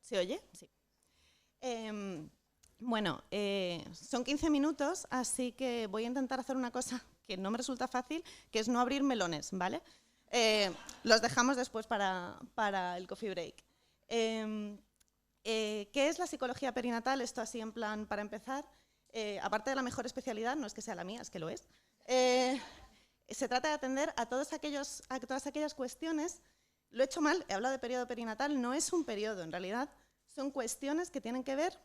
¿Se oye? Sí. Bueno, son 15 minutos, así que voy a intentar hacer una cosa que no me resulta fácil, que es no abrir melones, ¿vale? Los dejamos después para el coffee break. ¿Qué es la psicología perinatal? Esto así en plan para empezar. Aparte de la mejor especialidad, no es que sea la mía, es que lo es. Se trata de atender a todas aquellas cuestiones. Lo he hecho mal, he hablado de periodo perinatal, no es un periodo, en realidad son cuestiones que tienen que ver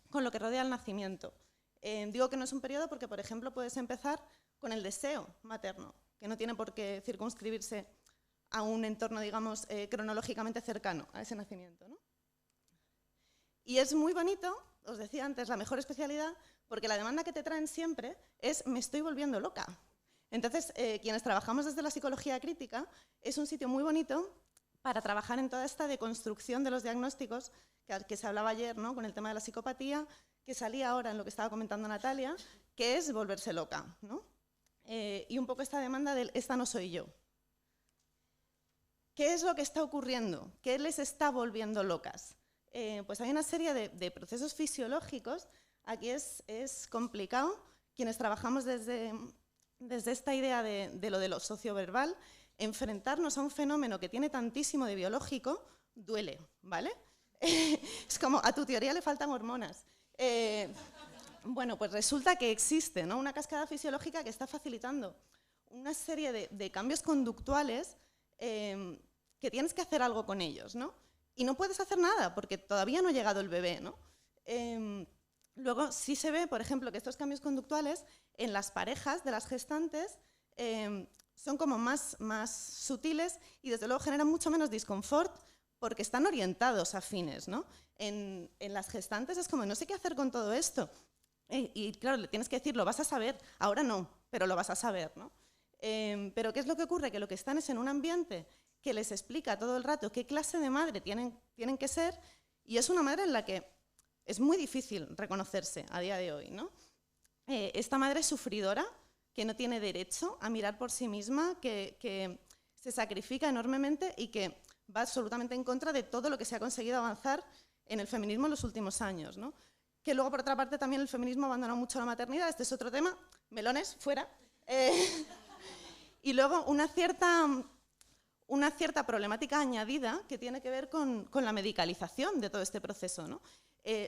con lo que rodea el nacimiento. Digo que no es un periodo porque, por ejemplo, puedes empezar con el deseo materno, que no tiene por qué circunscribirse a un entorno, digamos, cronológicamente cercano a ese nacimiento, ¿no? Y es muy bonito, os decía antes, la mejor especialidad, porque la demanda que te traen siempre es «me estoy volviendo loca». Entonces, quienes trabajamos desde la psicología crítica, es un sitio muy bonito para trabajar en toda esta deconstrucción de los diagnósticos que se hablaba ayer, ¿no?, con el tema de la psicopatía, que salía ahora en lo que estaba comentando Natalia, que es volverse loca, ¿no? Y un poco esta demanda del «esta no soy yo». ¿Qué es lo que está ocurriendo? ¿Qué les está volviendo locas? Pues hay una serie de procesos fisiológicos. Aquí es complicado. Quienes trabajamos desde esta idea de lo socioverbal, enfrentarnos a un fenómeno que tiene tantísimo de biológico duele, ¿vale? Es como a tu teoría le faltan hormonas. Bueno, pues resulta que existe, ¿no?, una cascada fisiológica que está facilitando una serie de cambios conductuales que tienes que hacer algo con ellos, ¿no? Y no puedes hacer nada porque todavía no ha llegado el bebé, ¿no? Luego sí se ve, por ejemplo, que estos cambios conductuales en las parejas de las gestantes son como más sutiles y desde luego generan mucho menos disconfort porque están orientados a fines, ¿no? En las gestantes es como, no sé qué hacer con todo esto. Y claro, le tienes que decir, lo vas a saber, ahora no, pero lo vas a saber, ¿no? Pero ¿qué es lo que ocurre? Que lo que están es en un ambiente que les explica todo el rato qué clase de madre tienen que ser, y es una madre en la que es muy difícil reconocerse a día de hoy, ¿no? Esta madre sufridora, que no tiene derecho a mirar por sí misma, que se sacrifica enormemente y que va absolutamente en contra de todo lo que se ha conseguido avanzar en el feminismo en los últimos años, ¿no? Que luego, por otra parte, también el feminismo ha abandonado mucho la maternidad. Este es otro tema, melones, fuera. Y luego una cierta problemática añadida que tiene que ver con la medicalización de todo este proceso, ¿no?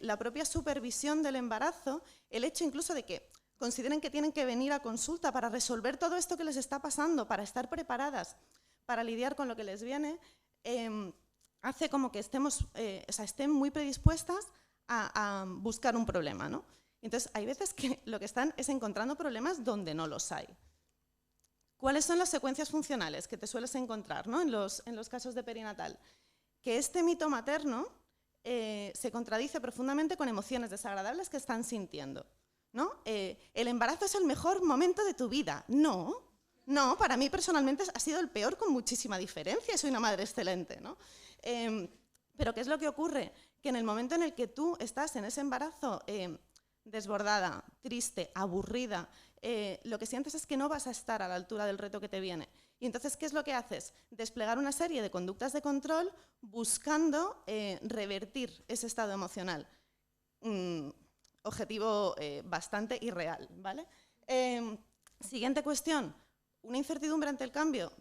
La propia supervisión del embarazo, el hecho incluso de que consideren que tienen que venir a consulta para resolver todo esto que les está pasando, para estar preparadas, para lidiar con lo que les viene, hace como que estén muy predispuestas a buscar un problema, ¿no? Entonces, hay veces que lo que están es encontrando problemas donde no los hay. ¿Cuáles son las secuencias funcionales que te sueles encontrar, ¿no?, en los casos de perinatal? Que este mito materno se contradice profundamente con emociones desagradables que están sintiendo, ¿no? El embarazo es el mejor momento de tu vida. No, para mí personalmente ha sido el peor con muchísima diferencia, soy una madre excelente, ¿no? Pero ¿qué es lo que ocurre? Que en el momento en el que tú estás en ese embarazo desbordada, triste, aburrida, lo que sientes es que no vas a estar a la altura del reto que te viene. Y entonces, ¿qué es lo que haces? Desplegar una serie de conductas de control buscando revertir ese estado emocional. Objetivo bastante irreal, ¿vale? Siguiente cuestión, una incertidumbre ante el cambio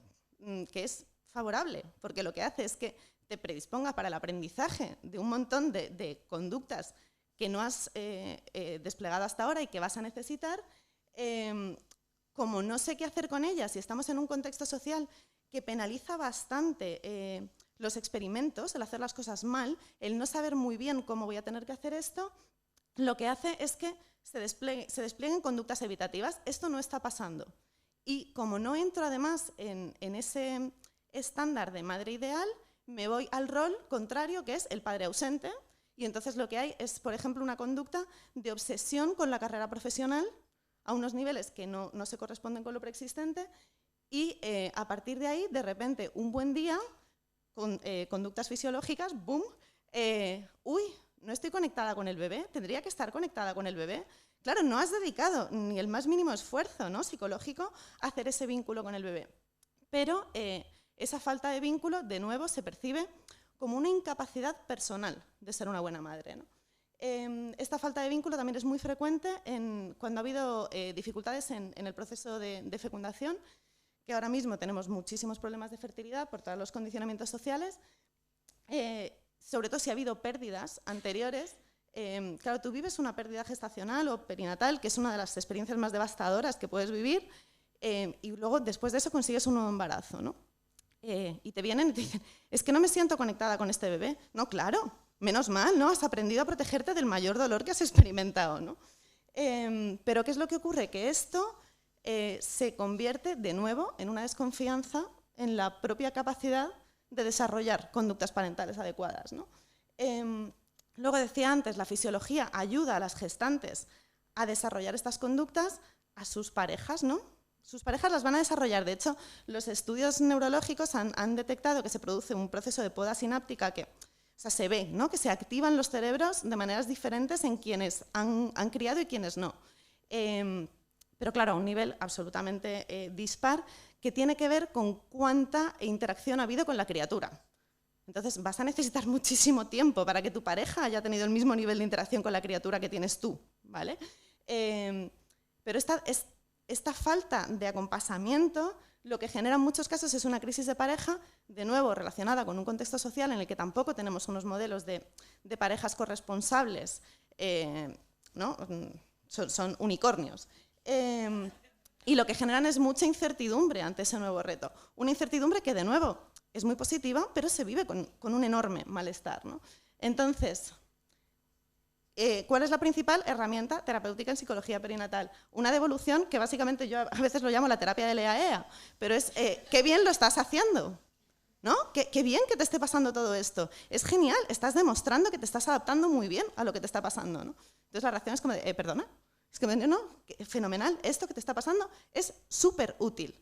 que es favorable, porque lo que hace es que te predisponga para el aprendizaje de un montón de conductas que no has desplegado hasta ahora y que vas a necesitar. Como no sé qué hacer con ellas y estamos en un contexto social que penaliza bastante los experimentos, el hacer las cosas mal, el no saber muy bien cómo voy a tener que hacer esto, lo que hace es que se desplieguen conductas evitativas. Esto no está pasando. Y como no entro además en ese estándar de madre ideal, me voy al rol contrario, que es el padre ausente, y entonces lo que hay es, por ejemplo, una conducta de obsesión con la carrera profesional a unos niveles que no se corresponden con lo preexistente, y a partir de ahí, de repente, un buen día, con conductas fisiológicas, ¡boom! Uy, no estoy conectada con el bebé, tendría que estar conectada con el bebé. Claro, no has dedicado ni el más mínimo esfuerzo, ¿no?, psicológico a hacer ese vínculo con el bebé. Pero esa falta de vínculo, de nuevo, se percibe como una incapacidad personal de ser una buena madre, ¿no? Esta falta de vínculo también es muy frecuente cuando ha habido dificultades en el proceso de fecundación, que ahora mismo tenemos muchísimos problemas de fertilidad por todos los condicionamientos sociales, sobre todo si ha habido pérdidas anteriores. Claro, tú vives una pérdida gestacional o perinatal, que es una de las experiencias más devastadoras que puedes vivir, y luego después de eso consigues un nuevo embarazo, ¿no? Y te vienen y te dicen, es que no me siento conectada con este bebé. No, claro, menos mal, ¿no? Has aprendido a protegerte del mayor dolor que has experimentado, ¿no? Pero ¿qué es lo que ocurre? Que esto se convierte de nuevo en una desconfianza en la propia capacidad de desarrollar conductas parentales adecuadas, ¿no? Luego decía antes, la fisiología ayuda a las gestantes a desarrollar estas conductas a sus parejas, ¿no? Sus parejas las van a desarrollar. De hecho, los estudios neurológicos han detectado que se produce un proceso de poda sináptica que, o sea, se ve, ¿no? Que se activan los cerebros de maneras diferentes en quienes han criado y quienes no. Pero claro, a un nivel absolutamente dispar, que tiene que ver con cuánta interacción ha habido con la criatura. Entonces vas a necesitar muchísimo tiempo para que tu pareja haya tenido el mismo nivel de interacción con la criatura que tienes tú, ¿vale? Pero esta falta de acompasamiento lo que genera en muchos casos es una crisis de pareja, de nuevo relacionada con un contexto social en el que tampoco tenemos unos modelos de parejas corresponsables, ¿no? Son unicornios. Y lo que generan es mucha incertidumbre ante ese nuevo reto. Una incertidumbre que, de nuevo, es muy positiva, pero se vive con un enorme malestar, ¿no? Entonces, ¿cuál es la principal herramienta terapéutica en psicología perinatal? Una devolución que básicamente yo a veces lo llamo la terapia del EAEA, pero es qué bien lo estás haciendo, ¿no? Qué bien que te esté pasando todo esto. Es genial, estás demostrando que te estás adaptando muy bien a lo que te está pasando, ¿no? Entonces la reacción es como de, perdona, es que no, fenomenal, esto que te está pasando es súper útil.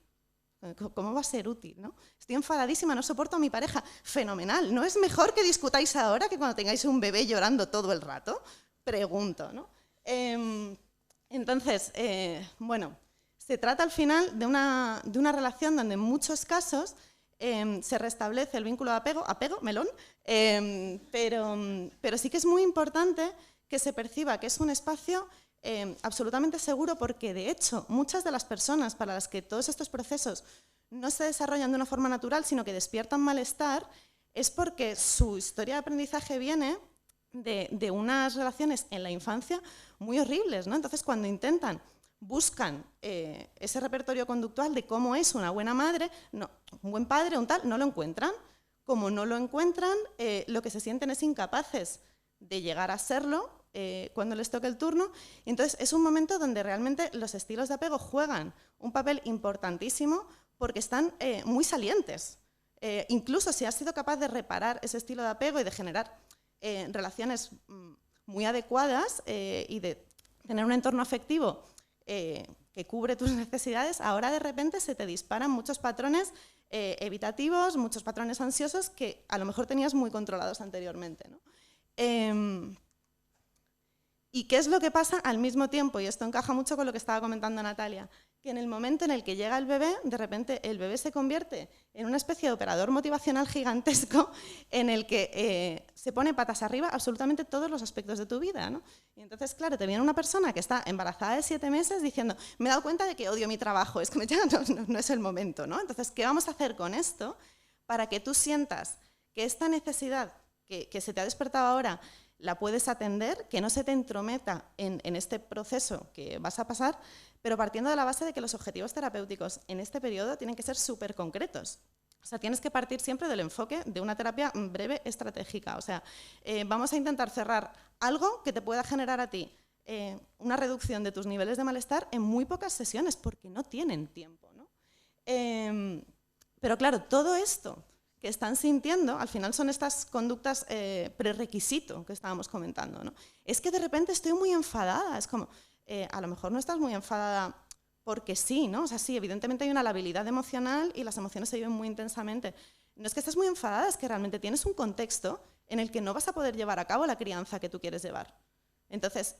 ¿Cómo va a ser útil, no? Estoy enfadadísima, no soporto a mi pareja. Fenomenal, ¿no es mejor que discutáis ahora que cuando tengáis un bebé llorando todo el rato? Pregunto, ¿no? Entonces, bueno, se trata al final de una relación donde en muchos casos se restablece el vínculo de apego, melón, pero sí que es muy importante que se perciba que es un espacio absolutamente seguro, porque de hecho muchas de las personas para las que todos estos procesos no se desarrollan de una forma natural, sino que despiertan malestar, es porque su historia de aprendizaje viene de unas relaciones en la infancia muy horribles, ¿no? Entonces, cuando buscan ese repertorio conductual de cómo es una buena madre, no, un buen padre, un tal, no lo encuentran. Como no lo encuentran, lo que se sienten es incapaces de llegar a serlo cuando les toque el turno. Y entonces es un momento donde realmente los estilos de apego juegan un papel importantísimo porque están muy salientes. Incluso si has sido capaz de reparar ese estilo de apego y de generar relaciones muy adecuadas y de tener un entorno afectivo que cubre tus necesidades, ahora de repente se te disparan muchos patrones evitativos, muchos patrones ansiosos que a lo mejor tenías muy controlados anteriormente, ¿no? ¿Y qué es lo que pasa al mismo tiempo? Y esto encaja mucho con lo que estaba comentando Natalia, que en el momento en el que llega el bebé, de repente el bebé se convierte en una especie de operador motivacional gigantesco en el que se pone patas arriba absolutamente todos los aspectos de tu vida, ¿no? Y entonces, claro, te viene una persona que está embarazada de 7 meses diciendo, me he dado cuenta de que odio mi trabajo, es que ya no es el momento, ¿no? Entonces, ¿qué vamos a hacer con esto para que tú sientas que esta necesidad que se te ha despertado ahora la puedes atender, que no se te entrometa en este proceso que vas a pasar, pero partiendo de la base de que los objetivos terapéuticos en este periodo tienen que ser súper concretos? O sea, tienes que partir siempre del enfoque de una terapia breve estratégica. O sea, vamos a intentar cerrar algo que te pueda generar a ti una reducción de tus niveles de malestar en muy pocas sesiones, porque no tienen tiempo, ¿no? Pero claro, todo esto que están sintiendo, al final son estas conductas prerequisito que estábamos comentando, ¿no? Es que de repente estoy muy enfadada, es como, a lo mejor no estás muy enfadada porque sí, ¿no? O sea, sí, evidentemente hay una labilidad emocional y las emociones se viven muy intensamente. No es que estés muy enfadada, es que realmente tienes un contexto en el que no vas a poder llevar a cabo la crianza que tú quieres llevar. Entonces,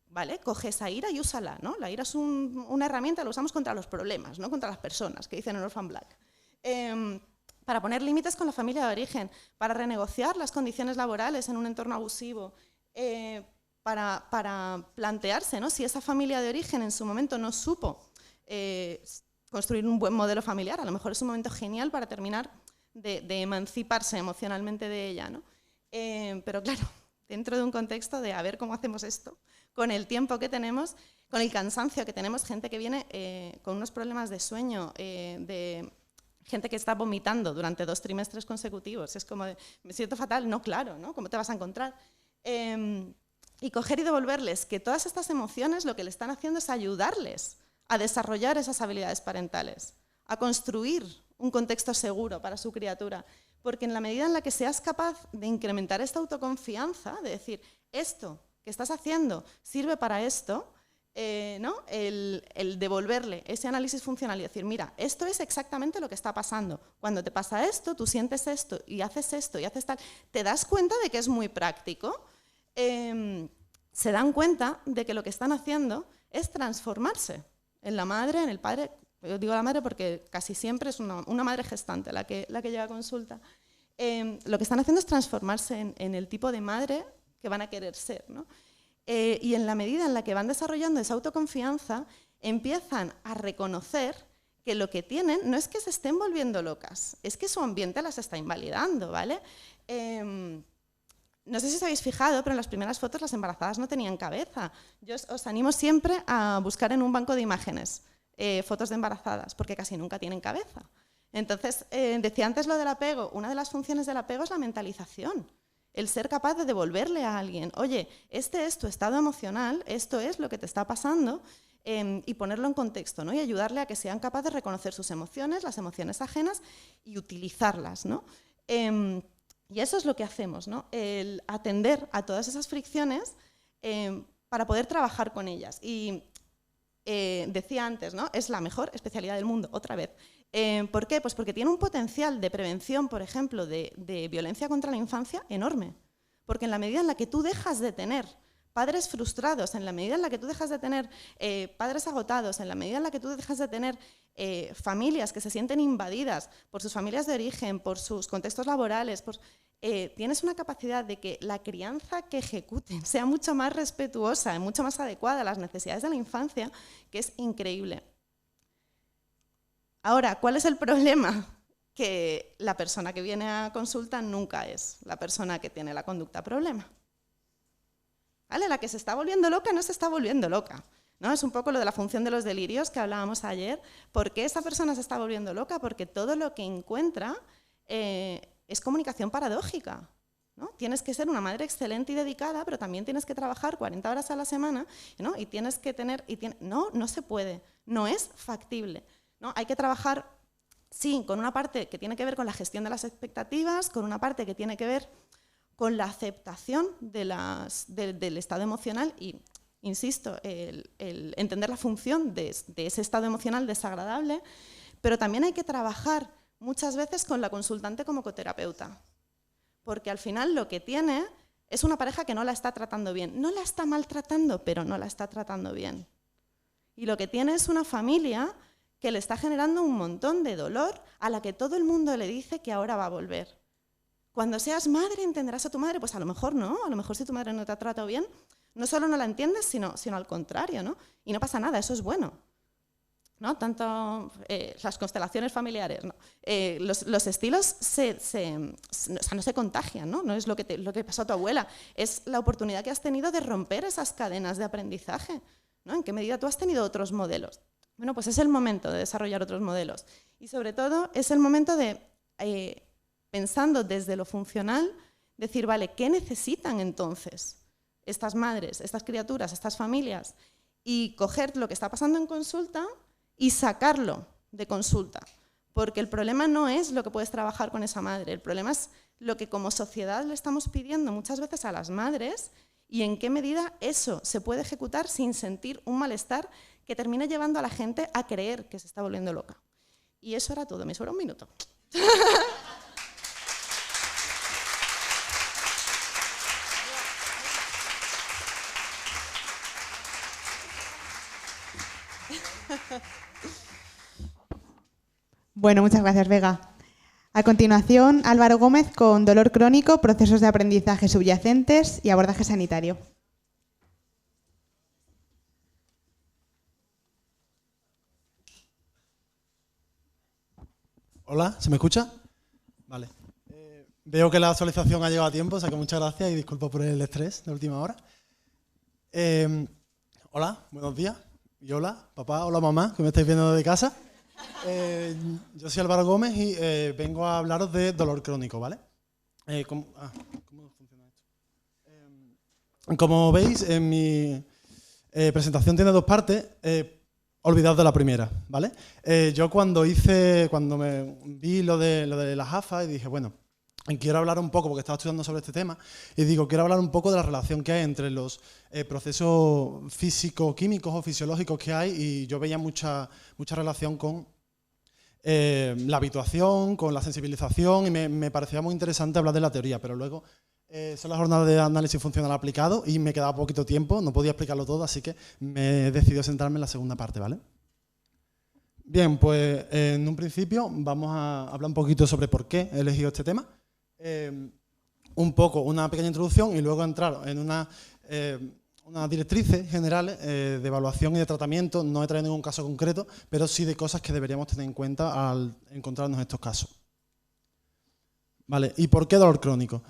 ¿vale? Coge esa ira y úsala, ¿no? La ira es una herramienta, la usamos contra los problemas, no contra las personas, que dicen en Orphan Black. para poner límites con la familia de origen, para renegociar las condiciones laborales en un entorno abusivo, para plantearse, ¿no? Si esa familia de origen en su momento no supo construir un buen modelo familiar, a lo mejor es un momento genial para terminar de emanciparse emocionalmente de ella, ¿no? Pero claro, dentro de un contexto de a ver cómo hacemos esto, con el tiempo que tenemos, con el cansancio que tenemos, gente que viene con unos problemas de sueño, de gente que está vomitando durante 2 trimestres consecutivos, es como de, me siento fatal, no, claro, ¿no? ¿Cómo te vas a encontrar? Y coger y devolverles que todas estas emociones lo que le están haciendo es ayudarles a desarrollar esas habilidades parentales, a construir un contexto seguro para su criatura, porque en la medida en la que seas capaz de incrementar esta autoconfianza, de decir, esto que estás haciendo sirve para esto, ¿no? el devolverle ese análisis funcional y decir, mira, esto es exactamente lo que está pasando. Cuando te pasa esto, tú sientes esto y haces tal, te das cuenta de que es muy práctico, se dan cuenta de que lo que están haciendo es transformarse en la madre, en el padre. Yo digo la madre porque casi siempre es una madre gestante la que lleva a consulta. Lo que están haciendo es transformarse en el tipo de madre que van a querer ser, ¿no? Y en la medida en la que van desarrollando esa autoconfianza, empiezan a reconocer que lo que tienen no es que se estén volviendo locas, es que su ambiente las está invalidando, ¿vale? No sé si os habéis fijado, pero en las primeras fotos las embarazadas no tenían cabeza. Yo os animo siempre a buscar en un banco de imágenes fotos de embarazadas, porque casi nunca tienen cabeza. Entonces, decía antes lo del apego, una de las funciones del apego es la mentalización. El ser capaz de devolverle a alguien, oye, este es tu estado emocional, esto es lo que te está pasando, y ponerlo en contexto, ¿no? Y ayudarle a que sean capaces de reconocer sus emociones, las emociones ajenas, y utilizarlas, ¿no? Y eso es lo que hacemos, ¿no? El atender a todas esas fricciones para poder trabajar con ellas. Y decía antes, ¿no? Es la mejor especialidad del mundo, otra vez. ¿Por qué? Pues porque tiene un potencial de prevención, por ejemplo, de violencia contra la infancia enorme. Porque en la medida en la que tú dejas de tener padres frustrados, en la medida en la que tú dejas de tener padres agotados, en la medida en la que tú dejas de tener familias que se sienten invadidas por sus familias de origen, por sus contextos laborales, tienes una capacidad de que la crianza que ejecuten sea mucho más respetuosa, mucho más adecuada a las necesidades de la infancia, que es increíble. Ahora, ¿cuál es el problema? Que la persona que viene a consulta nunca es la persona que tiene la conducta problema. ¿Vale? La que se está volviendo loca no se está volviendo loca, ¿no? Es un poco lo de la función de los delirios que hablábamos ayer. ¿Por qué esa persona se está volviendo loca? Porque todo lo que encuentra es comunicación paradójica, ¿no? Tienes que ser una madre excelente y dedicada, pero también tienes que trabajar 40 horas a la semana, ¿no? Y tienes que tener... No se puede, no es factible, ¿no? Hay que trabajar, sí, con una parte que tiene que ver con la gestión de las expectativas, con una parte que tiene que ver con la aceptación del estado emocional y, insisto, el entender la función de ese estado emocional desagradable, pero también hay que trabajar muchas veces con la consultante como coterapeuta, porque al final lo que tiene es una pareja que no la está tratando bien. No la está maltratando, pero no la está tratando bien. Y lo que tiene es una familia que le está generando un montón de dolor a la que todo el mundo le dice que ahora va a volver. Cuando seas madre entenderás a tu madre, pues a lo mejor no, a lo mejor si tu madre no te ha tratado bien, no solo no la entiendes, sino al contrario, ¿no? Y no pasa nada, eso es bueno, ¿no? Tanto las constelaciones familiares, ¿no? Los estilos no se contagian, ¿no? No es lo que pasó a tu abuela, es la oportunidad que has tenido de romper esas cadenas de aprendizaje, ¿no? ¿En qué medida tú has tenido otros modelos? Bueno, pues es el momento de desarrollar otros modelos. Y sobre todo es el momento de, pensando desde lo funcional, decir, vale, ¿qué necesitan entonces estas madres, estas criaturas, estas familias? Y coger lo que está pasando en consulta y sacarlo de consulta. Porque el problema no es lo que puedes trabajar con esa madre, el problema es lo que como sociedad le estamos pidiendo muchas veces a las madres y en qué medida eso se puede ejecutar sin sentir un malestar que termine llevando a la gente a creer que se está volviendo loca. Y eso era todo, me sobra un minuto. Bueno, muchas gracias, Vega. A continuación, Álvaro Gómez con dolor crónico, procesos de aprendizaje subyacentes y abordaje sanitario. Hola, ¿se me escucha? Vale. Veo que la actualización ha llegado a tiempo, o sea que muchas gracias y disculpo por el estrés de última hora. Hola, buenos días. Y hola, papá, hola mamá, que me estáis viendo desde casa. Yo soy Álvaro Gómez y vengo a hablaros de dolor crónico, ¿vale? ¿Cómo funciona esto? Como veis, en mi presentación tiene dos partes. Olvidaos de la primera, ¿vale? Yo cuando me vi lo de las AFA y dije, bueno, quiero hablar un poco, porque estaba estudiando sobre este tema, y digo, quiero hablar un poco de la relación que hay entre los procesos físico-químicos o fisiológicos que hay, y yo veía mucha relación con la habituación, con la sensibilización, y me parecía muy interesante hablar de la teoría, pero luego son las jornadas de análisis funcional aplicado y me quedaba poquito tiempo, no podía explicarlo todo, así que me he decidido centrarme en la segunda parte, ¿vale? Bien, pues en un principio vamos a hablar un poquito sobre por qué he elegido este tema, un poco, una pequeña introducción y luego entrar en unas directrices generales de evaluación y de tratamiento. No he traído ningún caso concreto, pero sí de cosas que deberíamos tener en cuenta al encontrarnos estos casos. Vale, ¿y por qué dolor crónico?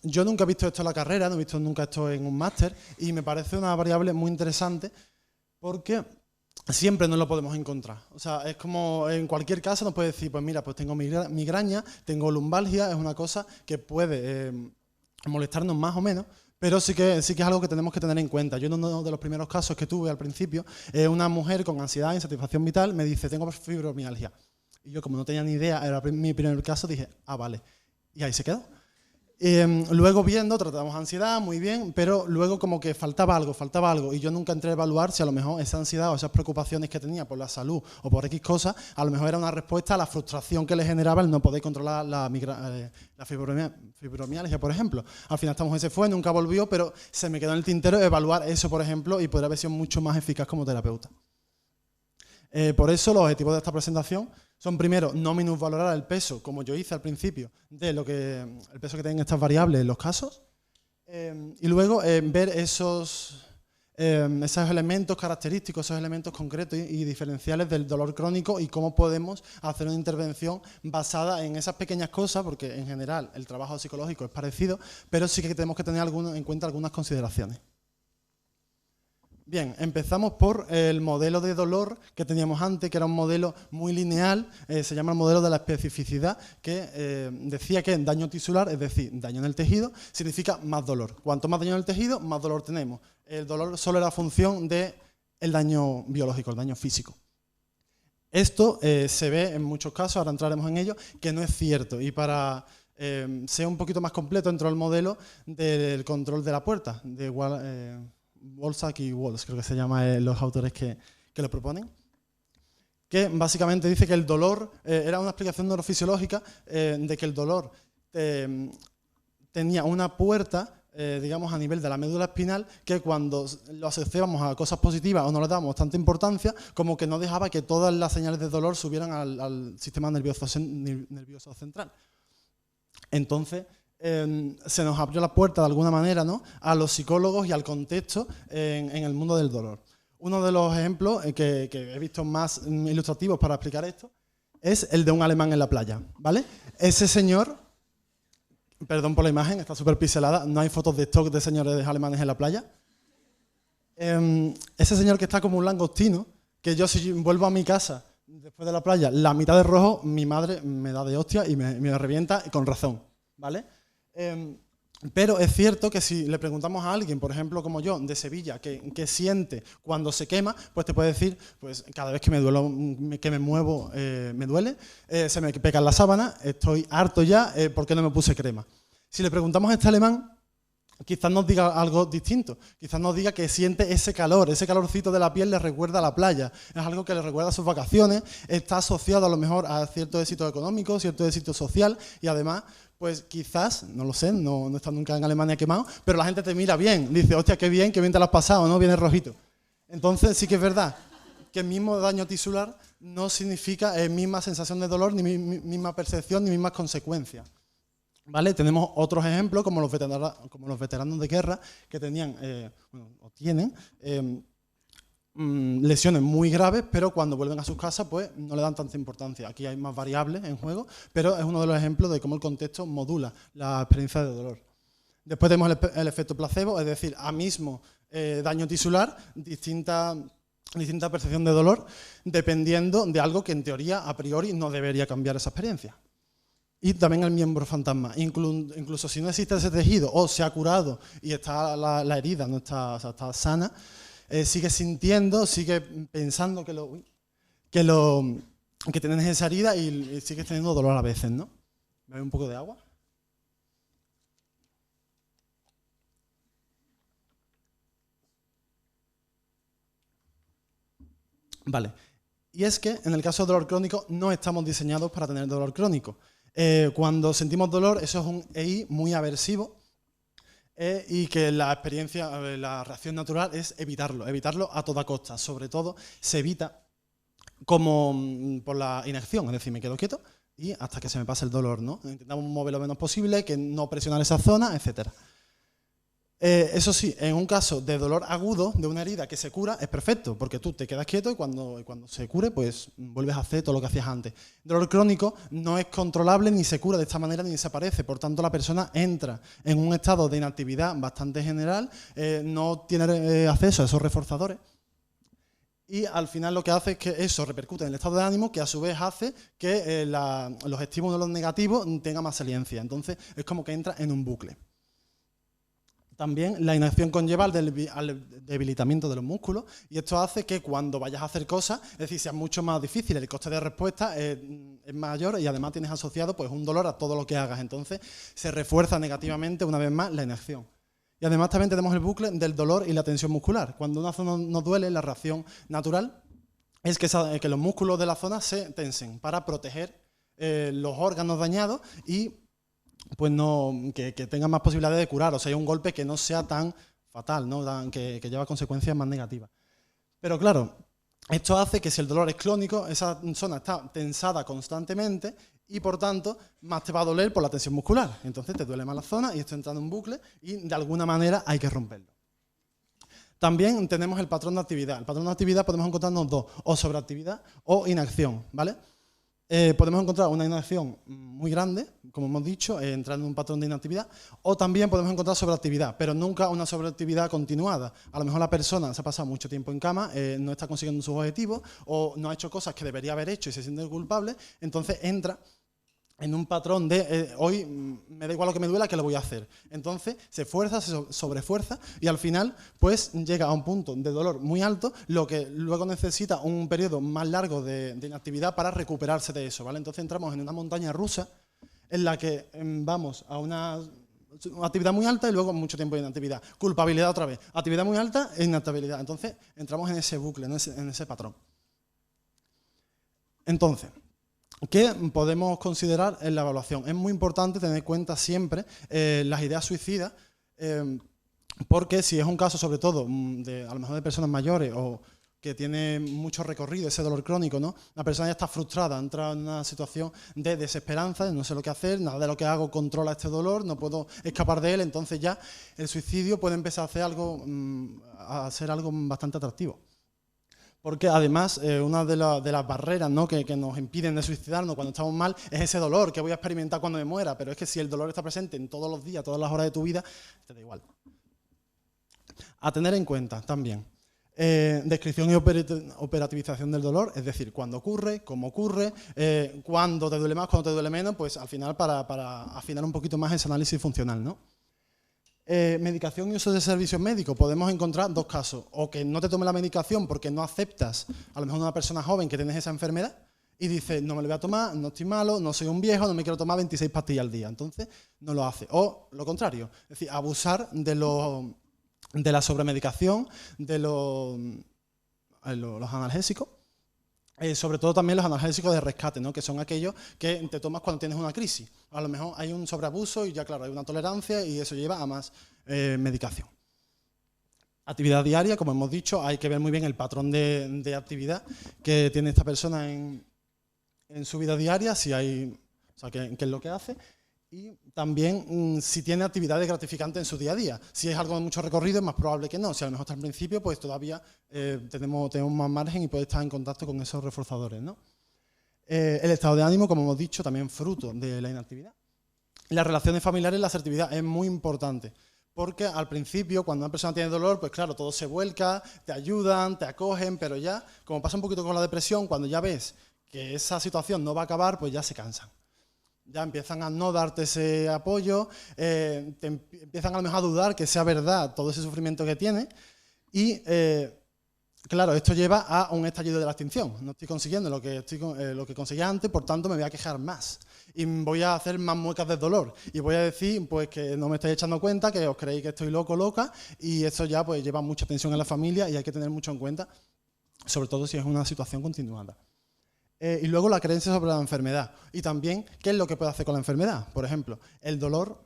Yo nunca he visto esto en la carrera, no he visto nunca esto en un máster y me parece una variable muy interesante porque siempre no lo podemos encontrar. O sea, es como en cualquier caso nos puede decir, pues mira, pues tengo migraña, tengo lumbalgia, es una cosa que puede molestarnos más o menos, pero sí que es algo que tenemos que tener en cuenta. Yo en uno de los primeros casos que tuve al principio, una mujer con ansiedad e insatisfacción vital me dice, tengo fibromialgia. Y yo, como no tenía ni idea, era mi primer caso, dije, ah, vale. Y ahí se quedó. Luego tratamos ansiedad, muy bien, pero luego como que faltaba algo, y yo nunca entré a evaluar si a lo mejor esa ansiedad o esas preocupaciones que tenía por la salud o por X cosas, a lo mejor era una respuesta a la frustración que le generaba el no poder controlar la fibromialgia, por ejemplo. Al final esta mujer se fue, nunca volvió, pero se me quedó en el tintero evaluar eso, por ejemplo, y podría haber sido mucho más eficaz como terapeuta. Por eso los objetivos de esta presentación son, primero, no minusvalorar el peso, como yo hice al principio, de el peso que tienen estas variables en los casos, y luego ver esos elementos característicos, esos elementos concretos y diferenciales del dolor crónico y cómo podemos hacer una intervención basada en esas pequeñas cosas, porque en general el trabajo psicológico es parecido, pero sí que tenemos que tener en cuenta algunas consideraciones. Bien, empezamos por el modelo de dolor que teníamos antes, que era un modelo muy lineal, se llama el modelo de la especificidad, que decía que daño tisular, es decir, daño en el tejido, significa más dolor. Cuanto más daño en el tejido, más dolor tenemos. El dolor solo era función del daño biológico, el daño físico. Esto se ve en muchos casos, ahora entraremos en ello, que no es cierto. Y para ser un poquito más completo, entró el modelo del control de la puerta, de Wolczak y Walls, creo que se llama los autores que lo proponen, que básicamente dice que el dolor, era una explicación neurofisiológica de que el dolor tenía una puerta, digamos, a nivel de la médula espinal, que cuando lo asociábamos a cosas positivas o no le dábamos tanta importancia, como que no dejaba que todas las señales de dolor subieran al sistema nervioso central. Entonces, se nos abrió la puerta de alguna manera, ¿no?, a los psicólogos y al contexto en el mundo del dolor. Uno de los ejemplos que he visto más ilustrativos para explicar esto es el de un alemán en la playa, ¿vale? Ese señor, perdón por la imagen, está súper pixelada, no hay fotos de stock de señores alemanes en la playa. Ese señor que está como un langostino, que yo si vuelvo a mi casa después de la playa, la mitad de rojo, mi madre me da de hostia y me revienta, y con razón, ¿vale? Pero es cierto que si le preguntamos a alguien, por ejemplo, como yo, de Sevilla, que siente cuando se quema, pues te puede decir, pues cada vez que me muevo me duele, se me pega la sábana, estoy harto ya, ¿por qué no me puse crema? Si le preguntamos a este alemán, quizás nos diga algo distinto, quizás nos diga que siente ese calor, ese calorcito de la piel le recuerda a la playa, es algo que le recuerda a sus vacaciones, está asociado a lo mejor a cierto éxito económico, cierto éxito social y además, pues quizás, no lo sé, no he estado nunca en Alemania quemado, pero la gente te mira bien, dice, hostia, qué bien te lo has pasado, ¿no? Viene rojito. Entonces sí que es verdad que el mismo daño tisular no significa misma sensación de dolor, ni misma percepción, ni mismas consecuencias. ¿Vale? Tenemos otros ejemplos, como los veteranos de guerra, que tenían, o tienen, lesiones muy graves, pero cuando vuelven a sus casas pues no le dan tanta importancia. Aquí hay más variables en juego, pero es uno de los ejemplos de cómo el contexto modula la experiencia de dolor. Después tenemos el efecto placebo, es decir, a mismo daño tisular, distinta percepción de dolor, dependiendo de algo que en teoría a priori no debería cambiar esa experiencia. Y también el miembro fantasma, incluso si no existe ese tejido o se ha curado y está la herida, no está, o sea, está sana, sigue sintiendo, sigue pensando que tienes esa herida y sigues teniendo dolor a veces, ¿no? ¿Me doy un poco de agua? Vale. Y es que en el caso del dolor crónico no estamos diseñados para tener dolor crónico. Cuando sentimos dolor, eso es un EI muy aversivo y que la experiencia, la reacción natural es evitarlo a toda costa. Sobre todo se evita como por la inacción, es decir, me quedo quieto y hasta que se me pase el dolor, ¿no? Intentamos mover lo menos posible, que no presionar esa zona, etcétera. Eso sí, en un caso de dolor agudo, de una herida que se cura, es perfecto, porque tú te quedas quieto y cuando se cure, pues vuelves a hacer todo lo que hacías antes. El dolor crónico no es controlable, ni se cura de esta manera, ni desaparece. Por tanto, la persona entra en un estado de inactividad bastante general, no tiene acceso a esos reforzadores. Y al final lo que hace es que eso repercute en el estado de ánimo, que a su vez hace que los estímulos negativos tengan más saliencia. Entonces, es como que entra en un bucle. También la inacción conlleva al debilitamiento de los músculos y esto hace que cuando vayas a hacer cosas, es decir, sea mucho más difícil, el coste de respuesta es mayor y además tienes asociado pues un dolor a todo lo que hagas. Entonces se refuerza negativamente una vez más la inacción. Y además también tenemos el bucle del dolor y la tensión muscular. Cuando una zona nos duele, la reacción natural es que los músculos de la zona se tensen para proteger los órganos dañados y pues que tengan más posibilidades de curar, o sea, hay un golpe que no sea tan fatal, ¿no? que lleva consecuencias más negativas. Pero claro, esto hace que si el dolor es crónico, esa zona está tensada constantemente y por tanto más te va a doler por la tensión muscular. Entonces te duele más la zona y esto entra en un bucle y de alguna manera hay que romperlo. También tenemos el patrón de actividad. El patrón de actividad podemos encontrarnos dos, o sobreactividad o inacción, ¿vale? Podemos encontrar una inacción muy grande, como hemos dicho, entrando en un patrón de inactividad, o también podemos encontrar sobreactividad, pero nunca una sobreactividad continuada. A lo mejor la persona se ha pasado mucho tiempo en cama, no está consiguiendo sus objetivos, o no ha hecho cosas que debería haber hecho y se siente culpable, entonces entra en un patrón de hoy me da igual lo que me duela, que lo voy a hacer. Entonces se esfuerza, se sobreesfuerza y al final pues llega a un punto de dolor muy alto, lo que luego necesita un periodo más largo de inactividad para recuperarse de eso, ¿vale? Entonces entramos en una montaña rusa en la que vamos a una actividad muy alta y luego mucho tiempo de inactividad. Culpabilidad otra vez, actividad muy alta e inactividad. Entonces entramos en ese bucle, en ese patrón. Entonces, ¿qué podemos considerar en la evaluación? Es muy importante tener en cuenta siempre las ideas suicidas, porque si es un caso sobre todo a lo mejor de personas mayores o que tiene mucho recorrido ese dolor crónico, ¿no? La persona ya está frustrada, entra en una situación de desesperanza, no sé lo que hacer, nada de lo que hago controla este dolor, no puedo escapar de él, entonces ya el suicidio puede empezar a ser algo bastante atractivo. Porque además una de las barreras, ¿no? que nos impiden de suicidarnos cuando estamos mal es ese dolor que voy a experimentar cuando me muera, pero es que si el dolor está presente en todos los días, todas las horas de tu vida, te da igual. A tener en cuenta también, descripción y operativización del dolor, es decir, cuándo ocurre, cómo ocurre, cuándo te duele más, cuándo te duele menos, pues al final para afinar un poquito más ese análisis funcional, ¿no? Medicación y uso de servicios médicos, podemos encontrar dos casos, o que no te tome la medicación porque no aceptas, a lo mejor una persona joven que tienes esa enfermedad y dice, no me lo voy a tomar, no estoy malo, no soy un viejo, no me quiero tomar 26 pastillas al día, entonces no lo hace. O lo contrario, es decir, abusar de la sobremedicación, de los analgésicos, sobre todo también los analgésicos de rescate, ¿no? Que son aquellos que te tomas cuando tienes una crisis. A lo mejor hay un sobreabuso y ya claro, hay una tolerancia y eso lleva a más medicación. Actividad diaria, como hemos dicho, hay que ver muy bien el patrón de actividad que tiene esta persona en su vida diaria, si hay, o sea, qué es lo que hace, y también si tiene actividades gratificantes en su día a día. Si es algo de mucho recorrido, es más probable que no. Si a lo mejor está al principio, pues todavía tenemos más margen y puede estar en contacto con esos reforzadores, ¿no? El estado de ánimo, como hemos dicho, también fruto de la inactividad. Las relaciones familiares, la asertividad es muy importante. Porque al principio, cuando una persona tiene dolor, pues claro, todo se vuelca, te ayudan, te acogen, pero ya, como pasa un poquito con la depresión, cuando ya ves que esa situación no va a acabar, pues ya se cansan. Ya empiezan a no darte ese apoyo, empiezan a lo mejor a dudar que sea verdad todo ese sufrimiento que tienes y, claro, esto lleva a un estallido de la extinción. No estoy consiguiendo lo que conseguía antes, por tanto me voy a quejar más. Y voy a hacer más muecas de dolor. Y voy a decir pues que no me estáis echando cuenta, que os creéis que estoy loco, loca, y eso ya pues lleva mucha tensión en la familia y hay que tener mucho en cuenta, sobre todo si es una situación continuada. Y luego la creencia sobre la enfermedad. Y también, ¿qué es lo que puedo hacer con la enfermedad? Por ejemplo, el dolor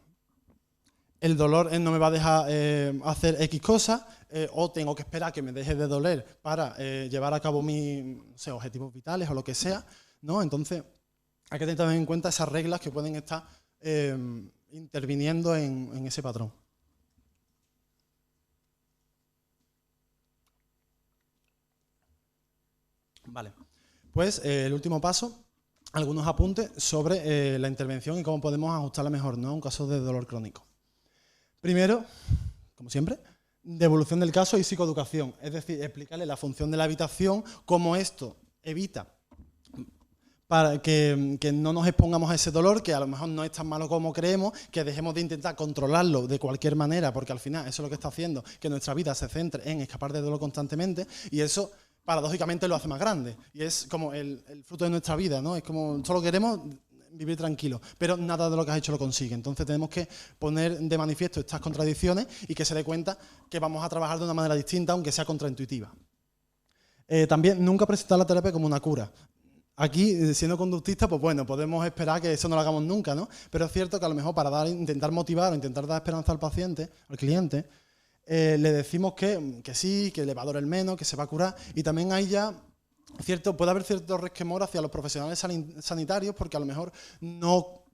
no me va a dejar hacer X cosas, o tengo que esperar que me deje de doler para llevar a cabo mis, no sé, objetivos vitales o lo que sea, ¿no? Entonces, hay que tener en cuenta esas reglas que pueden estar interviniendo en ese patrón. Vale, pues el último paso, algunos apuntes sobre la intervención y cómo podemos ajustarla mejor, ¿no? En un caso de dolor crónico. Primero, como siempre, devolución del caso y psicoeducación, es decir, explicarle la función de la habitación, cómo esto evita para que no nos expongamos a ese dolor, que a lo mejor no es tan malo como creemos, que dejemos de intentar controlarlo de cualquier manera, porque al final eso es lo que está haciendo que nuestra vida se centre en escapar del dolor constantemente, y eso paradójicamente lo hace más grande, y es como el fruto de nuestra vida, ¿no? Es como solo queremos vivir tranquilo, pero nada de lo que has hecho lo consigue. Entonces tenemos que poner de manifiesto estas contradicciones y que se dé cuenta que vamos a trabajar de una manera distinta, aunque sea contraintuitiva. También nunca presentar la terapia como una cura. Aquí, siendo conductista, pues bueno, podemos esperar que eso no lo hagamos nunca, ¿no? Pero es cierto que a lo mejor para intentar motivar o intentar dar esperanza al paciente, al cliente, le decimos que sí, que le va a doler menos, que se va a curar, y también hay ya puede haber cierto resquemor hacia los profesionales sanitarios porque a lo mejor no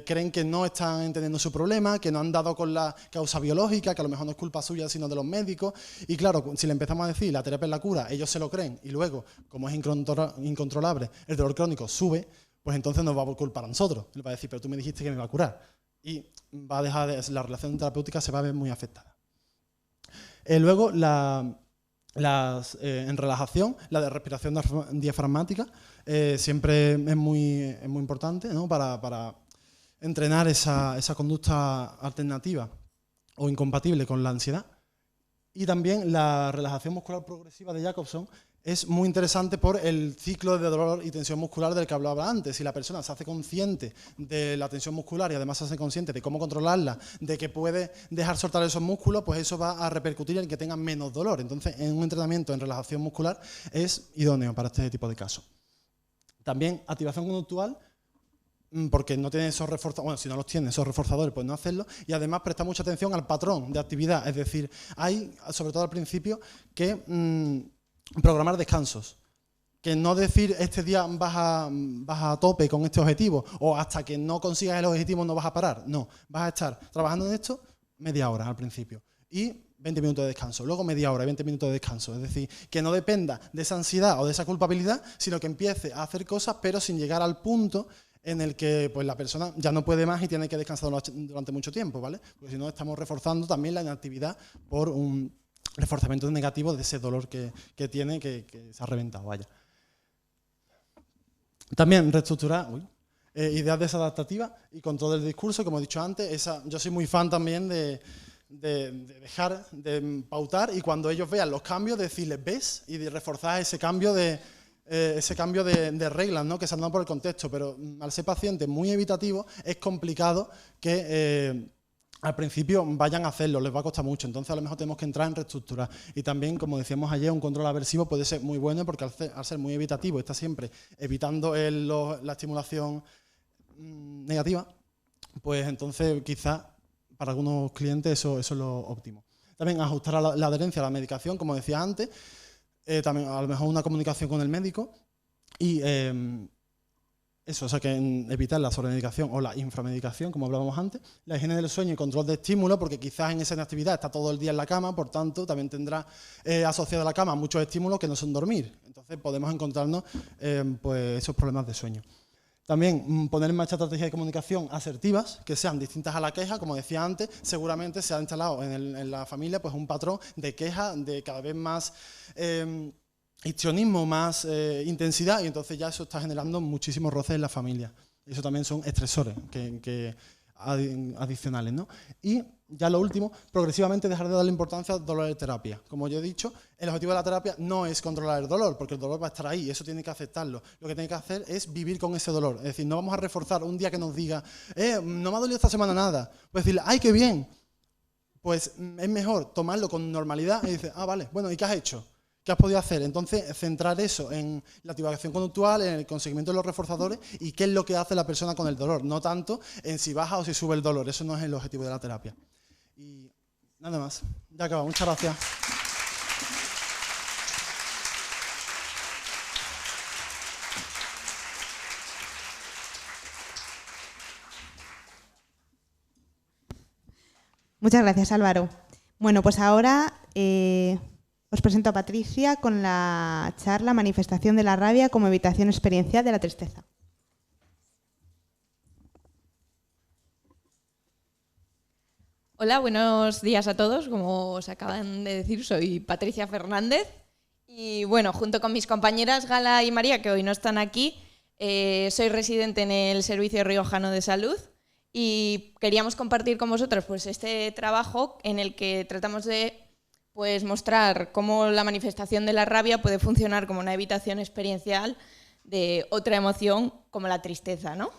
creen que no están entendiendo su problema, que no han dado con la causa biológica, que a lo mejor no es culpa suya sino de los médicos, y claro, si le empezamos a decir la terapia es la cura, ellos se lo creen y luego, como es incontrolable, el dolor crónico sube, pues entonces nos va a culpar a nosotros, le va a decir, pero tú me dijiste que me iba a curar, y va a dejar la relación terapéutica se va a ver muy afectada. Luego, en relajación, la de respiración diafragmática siempre es muy importante, ¿no? para entrenar esa conducta alternativa o incompatible con la ansiedad. Y también la relajación muscular progresiva de Jacobson es muy interesante por el ciclo de dolor y tensión muscular del que hablaba antes. Si la persona se hace consciente de la tensión muscular y además se hace consciente de cómo controlarla, de que puede dejar soltar esos músculos, pues eso va a repercutir en que tengan menos dolor. Entonces, en un entrenamiento en relajación muscular es idóneo para este tipo de casos. También activación conductual, porque no tiene esos reforzadores, bueno, si no los tiene esos reforzadores, pues no hacerlo, y además prestar mucha atención al patrón de actividad, es decir, hay, sobre todo al principio, que programar descansos, que no decir este día vas a tope con este objetivo, o hasta que no consigas el objetivo no vas a parar, no, vas a estar trabajando en esto media hora al principio, y 20 minutos de descanso, luego media hora y 20 minutos de descanso, es decir, que no dependa de esa ansiedad o de esa culpabilidad, sino que empiece a hacer cosas, pero sin llegar al punto en el que pues, la persona ya no puede más y tiene que descansar durante mucho tiempo, ¿vale? Porque si no estamos reforzando también la inactividad por un reforzamiento negativo de ese dolor que tiene, que se ha reventado, vaya. También reestructurar ideas desadaptativas y control del discurso, como he dicho antes. Yo soy muy fan también de dejar de pautar y cuando ellos vean los cambios, decirles, ¿ves? Y de reforzar ese cambio de reglas, ¿no? Que se han dado por el contexto, pero al ser pacientes muy evitativos es complicado que al principio vayan a hacerlo, les va a costar mucho, entonces a lo mejor tenemos que entrar en reestructurar. Y también, como decíamos ayer, un control aversivo puede ser muy bueno porque al ser muy evitativo, está siempre evitando la estimulación negativa, pues entonces quizás para algunos clientes eso es lo óptimo. También ajustar a la adherencia a la medicación, como decía antes. También a lo mejor una comunicación con el médico. Y eso, o sea, que evitar la sobremedicación o la inframedicación, como hablábamos antes. La higiene del sueño y control de estímulos, porque quizás en esa inactividad está todo el día en la cama, por tanto, también tendrá asociado a la cama muchos estímulos que no son dormir. Entonces podemos encontrarnos pues esos problemas de sueño. También poner en marcha estrategias de comunicación asertivas, que sean distintas a la queja. Como decía antes, seguramente se ha instalado en la familia pues un patrón de queja, de cada vez más histrionismo, más intensidad, y entonces ya eso está generando muchísimos roces en la familia. Eso también son estresores adicionales, ¿no? Y ya lo último, progresivamente dejar de darle importancia al dolor de terapia. Como yo he dicho, el objetivo de la terapia no es controlar el dolor, porque el dolor va a estar ahí y eso tiene que aceptarlo. Lo que tiene que hacer es vivir con ese dolor. Es decir, no vamos a reforzar un día que nos diga, no me ha dolido esta semana nada. Pues decirle, ¡ay, qué bien! Pues es mejor tomarlo con normalidad y decir, vale, bueno, ¿y qué has hecho? ¿Qué has podido hacer? Entonces, centrar eso en la activación conductual, en el conseguimiento de los reforzadores y qué es lo que hace la persona con el dolor, no tanto en si baja o si sube el dolor. Eso no es el objetivo de la terapia. Y nada más. Ya acabo. Muchas gracias. Muchas gracias, Álvaro. Bueno, pues ahora os presento a Patricia con la charla Manifestación de la rabia como evitación experiencial de la tristeza. Hola, buenos días a todos. Como os acaban de decir, soy Patricia Fernández y bueno, junto con mis compañeras Gala y María, que hoy no están aquí, soy residente en el Servicio Riojano de Salud y queríamos compartir con vosotros pues, este trabajo en el que tratamos de pues, mostrar cómo la manifestación de la rabia puede funcionar como una evitación experiencial de otra emoción como la tristeza, ¿no?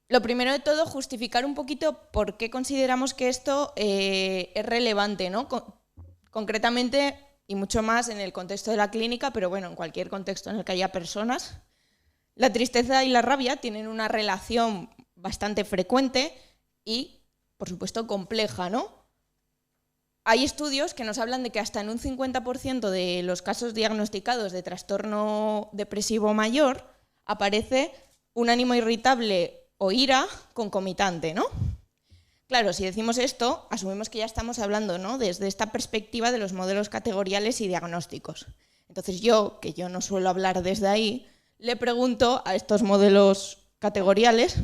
Lo primero de todo, justificar un poquito por qué consideramos que esto es relevante, ¿no? Concretamente, y mucho más en el contexto de la clínica, pero bueno, en cualquier contexto en el que haya personas, la tristeza y la rabia tienen una relación bastante frecuente y, por supuesto, compleja, ¿no? Hay estudios que nos hablan de que hasta en un 50% de los casos diagnosticados de trastorno depresivo mayor aparece un ánimo irritable o ira concomitante, ¿no? Claro, si decimos esto, asumimos que ya estamos hablando, ¿no? Desde esta perspectiva de los modelos categoriales y diagnósticos. Entonces yo, que yo no suelo hablar desde ahí, le pregunto a estos modelos categoriales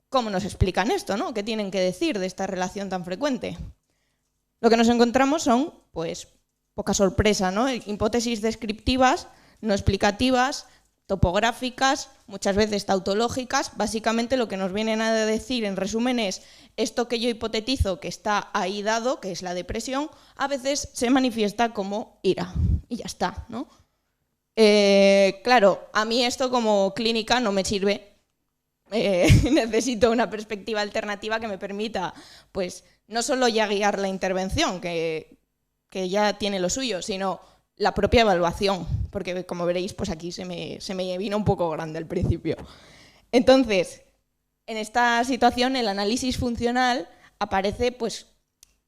cómo nos explican esto, ¿no? ¿Qué tienen que decir de esta relación tan frecuente? Lo que nos encontramos son, pues, poca sorpresa, ¿no? Hipótesis descriptivas, no explicativas, topográficas, muchas veces tautológicas. Básicamente lo que nos vienen a decir en resumen es esto que yo hipotetizo que está ahí dado, que es la depresión, a veces se manifiesta como ira y ya está, ¿no? Claro, a mí esto como clínica no me sirve. Necesito una perspectiva alternativa que me permita, pues, no solo ya guiar la intervención, que ya tiene lo suyo, sino la propia evaluación, porque como veréis, pues aquí se me vino un poco grande al principio. Entonces, en esta situación el análisis funcional aparece pues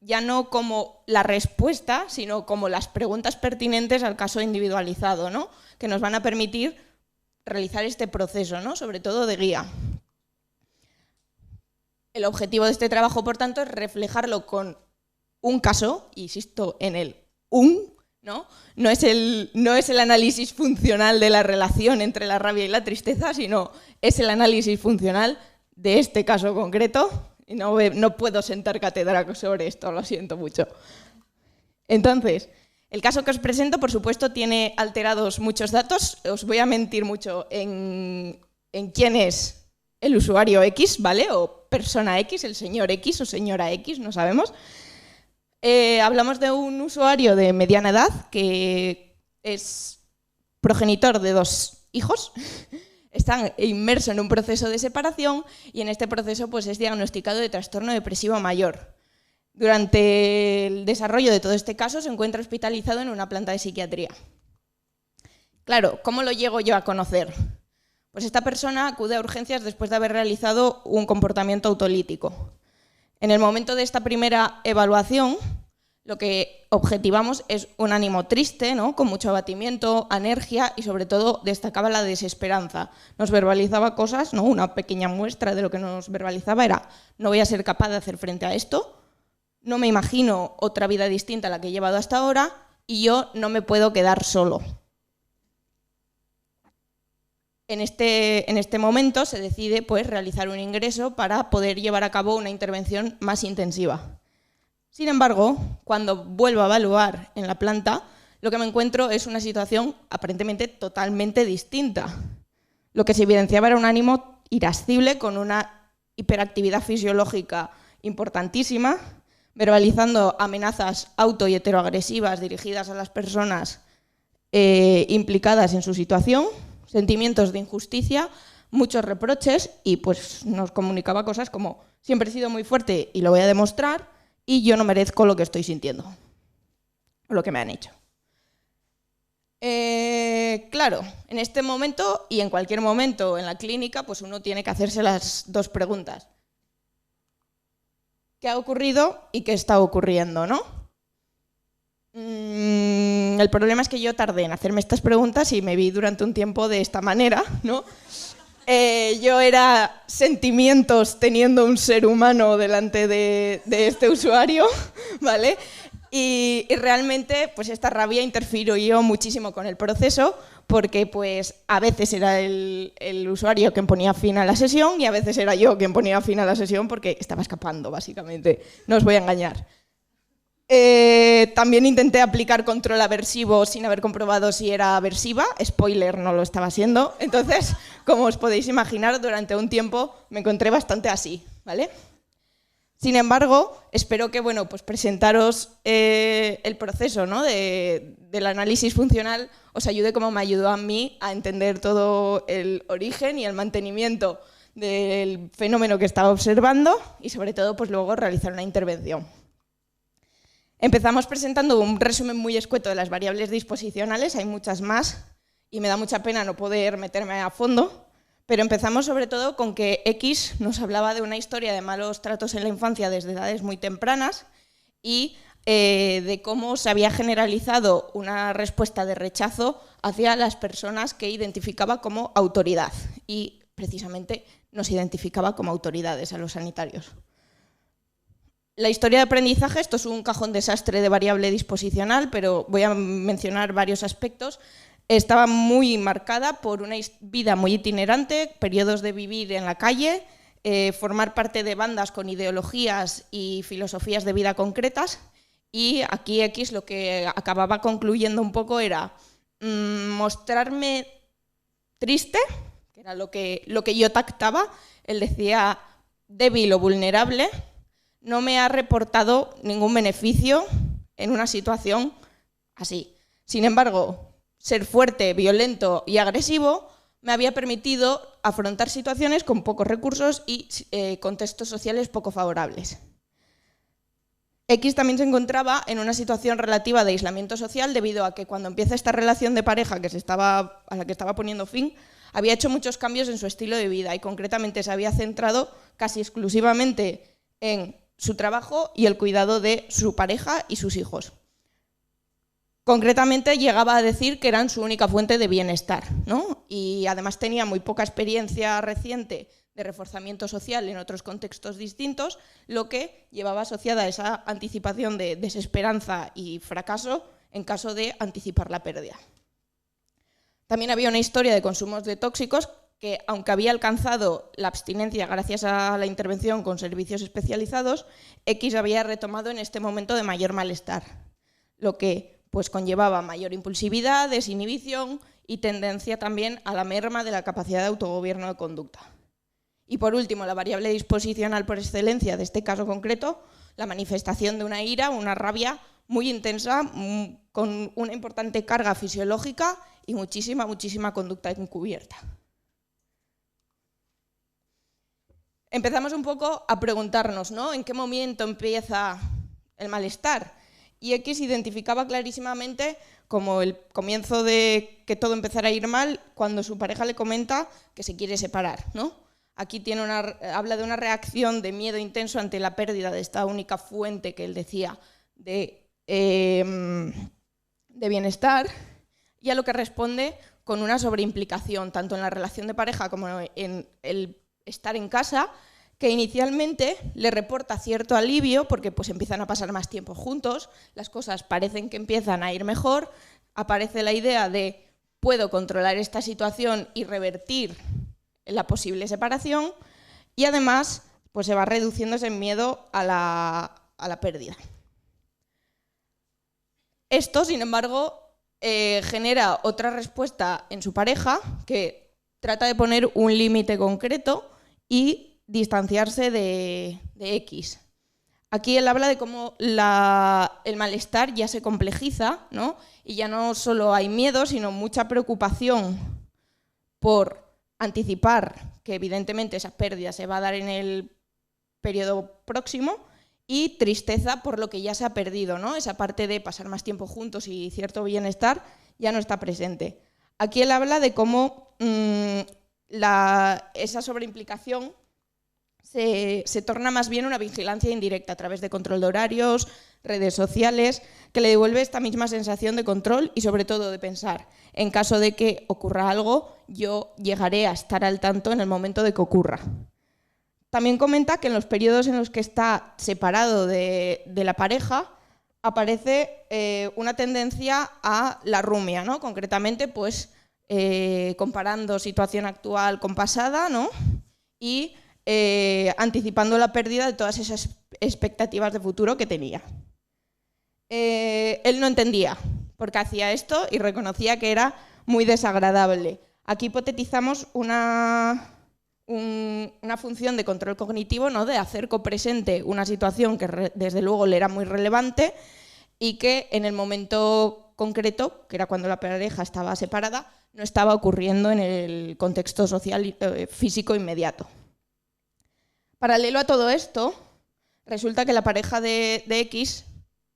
ya no como la respuesta, sino como las preguntas pertinentes al caso individualizado, ¿no? Que nos van a permitir realizar este proceso, ¿no? Sobre todo de guía. El objetivo de este trabajo, por tanto, es reflejarlo con un caso, insisto en el ¿no? No es el análisis funcional de la relación entre la rabia y la tristeza, sino es el análisis funcional de este caso concreto. Y no puedo sentar cátedra sobre esto, lo siento mucho. Entonces, el caso que os presento, por supuesto, tiene alterados muchos datos. Os voy a mentir mucho en quién es el usuario X, ¿vale? O persona X, el señor X o señora X, no sabemos. Hablamos de un usuario de mediana edad que es progenitor de 2 hijos, está inmerso en un proceso de separación y en este proceso pues, es diagnosticado de trastorno depresivo mayor. Durante el desarrollo de todo este caso se encuentra hospitalizado en una planta de psiquiatría. Claro, ¿cómo lo llego yo a conocer? Pues esta persona acude a urgencias después de haber realizado un comportamiento autolítico. En el momento de esta primera evaluación, lo que objetivamos es un ánimo triste, ¿no? Con mucho abatimiento, anergia y sobre todo destacaba la desesperanza. Nos verbalizaba cosas, ¿no? Una pequeña muestra de lo que nos verbalizaba era: no voy a ser capaz de hacer frente a esto, no me imagino otra vida distinta a la que he llevado hasta ahora y yo no me puedo quedar solo. En este momento se decide pues, realizar un ingreso para poder llevar a cabo una intervención más intensiva. Sin embargo, cuando vuelvo a evaluar en la planta, lo que me encuentro es una situación aparentemente totalmente distinta. Lo que se evidenciaba era un ánimo irascible con una hiperactividad fisiológica importantísima, verbalizando amenazas auto- y heteroagresivas dirigidas a las personas implicadas en su situación, sentimientos de injusticia, muchos reproches y pues nos comunicaba cosas como: siempre he sido muy fuerte y lo voy a demostrar, y yo no merezco lo que estoy sintiendo, o lo que me han hecho. Claro, en este momento y en cualquier momento en la clínica, pues uno tiene que hacerse las dos preguntas. ¿Qué ha ocurrido y qué está ocurriendo, no? El problema es que yo tardé en hacerme estas preguntas y me vi durante un tiempo de esta manera, ¿no? Yo era sentimientos teniendo un ser humano delante de este usuario, ¿vale? Y realmente pues esta rabia interfirió muchísimo con el proceso, porque pues a veces era el usuario quien ponía fin a la sesión y a veces era yo quien ponía fin a la sesión porque estaba escapando, básicamente, no os voy a engañar. También intenté aplicar control aversivo sin haber comprobado si era aversiva. Spoiler, no lo estaba siendo. Entonces, como os podéis imaginar, durante un tiempo me encontré bastante así, ¿vale? Sin embargo, espero que pues presentaros el proceso, ¿no? del análisis funcional os ayude como me ayudó a mí a entender todo el origen y el mantenimiento del fenómeno que estaba observando y sobre todo pues luego realizar una intervención. Empezamos presentando un resumen muy escueto de las variables disposicionales, hay muchas más y me da mucha pena no poder meterme a fondo, pero empezamos sobre todo con que X nos hablaba de una historia de malos tratos en la infancia desde edades muy tempranas y de cómo se había generalizado una respuesta de rechazo hacia las personas que identificaba como autoridad y precisamente nos identificaba como autoridades a los sanitarios. La historia de aprendizaje, esto es un cajón desastre de variable disposicional, pero voy a mencionar varios aspectos. Estaba muy marcada por una vida muy itinerante, periodos de vivir en la calle, formar parte de bandas con ideologías y filosofías de vida concretas, y aquí X lo que acababa concluyendo un poco era mostrarme triste, que era lo que yo tactaba. Él decía débil o vulnerable. No me ha reportado ningún beneficio en una situación así. Sin embargo, ser fuerte, violento y agresivo me había permitido afrontar situaciones con pocos recursos y contextos sociales poco favorables. X también se encontraba en una situación relativa de aislamiento social debido a que cuando empieza esta relación de pareja a la que estaba poniendo fin, había hecho muchos cambios en su estilo de vida y concretamente se había centrado casi exclusivamente en su trabajo y el cuidado de su pareja y sus hijos. Concretamente llegaba a decir que eran su única fuente de bienestar, ¿no? Y además tenía muy poca experiencia reciente de reforzamiento social en otros contextos distintos, lo que llevaba asociada esa anticipación de desesperanza y fracaso en caso de anticipar la pérdida. También había una historia de consumos de tóxicos que, aunque había alcanzado la abstinencia gracias a la intervención con servicios especializados, X había retomado en este momento de mayor malestar, lo que pues conllevaba mayor impulsividad, desinhibición y tendencia también a la merma de la capacidad de autogobierno de conducta. Y por último, la variable disposicional por excelencia de este caso concreto, la manifestación de una ira, una rabia muy intensa, con una importante carga fisiológica y muchísima conducta encubierta. Empezamos un poco a preguntarnos, ¿no? ¿En qué momento empieza el malestar? Y X identificaba clarísimamente como el comienzo de que todo empezara a ir mal cuando su pareja le comenta que se quiere separar, ¿no? Aquí habla de una reacción de miedo intenso ante la pérdida de esta única fuente que él decía de bienestar, y a lo que responde con una sobreimplicación, tanto en la relación de pareja como en el estar en casa, que inicialmente le reporta cierto alivio porque pues empiezan a pasar más tiempo juntos, las cosas parecen que empiezan a ir mejor, aparece la idea de puedo controlar esta situación y revertir la posible separación, y además pues se va reduciendo ese miedo a la pérdida. Esto, sin embargo, genera otra respuesta en su pareja que trata de poner un límite concreto y distanciarse de X. Aquí él habla de cómo el malestar ya se complejiza, ¿no? Y ya no solo hay miedo, sino mucha preocupación por anticipar que evidentemente esa pérdida se va a dar en el periodo próximo, y tristeza por lo que ya se ha perdido, ¿no? Esa parte de pasar más tiempo juntos y cierto bienestar ya no está presente. Aquí él habla de cómo esa sobreimplicación se torna más bien una vigilancia indirecta a través de control de horarios, redes sociales, que le devuelve esta misma sensación de control y sobre todo de pensar, en caso de que ocurra algo, yo llegaré a estar al tanto en el momento de que ocurra. También comenta que en los periodos en los que está separado de la pareja aparece una tendencia a la rumia, ¿no? Concretamente, pues, comparando situación actual con pasada, ¿no? Y anticipando la pérdida de todas esas expectativas de futuro que tenía. Él no entendía por qué hacía esto y reconocía que era muy desagradable. Aquí hipotetizamos una función de control cognitivo, ¿no? De hacer copresente una situación que desde luego le era muy relevante y que en el momento concreto, que era cuando la pareja estaba separada, no estaba ocurriendo en el contexto social físico inmediato. Paralelo a todo esto, resulta que la pareja de X,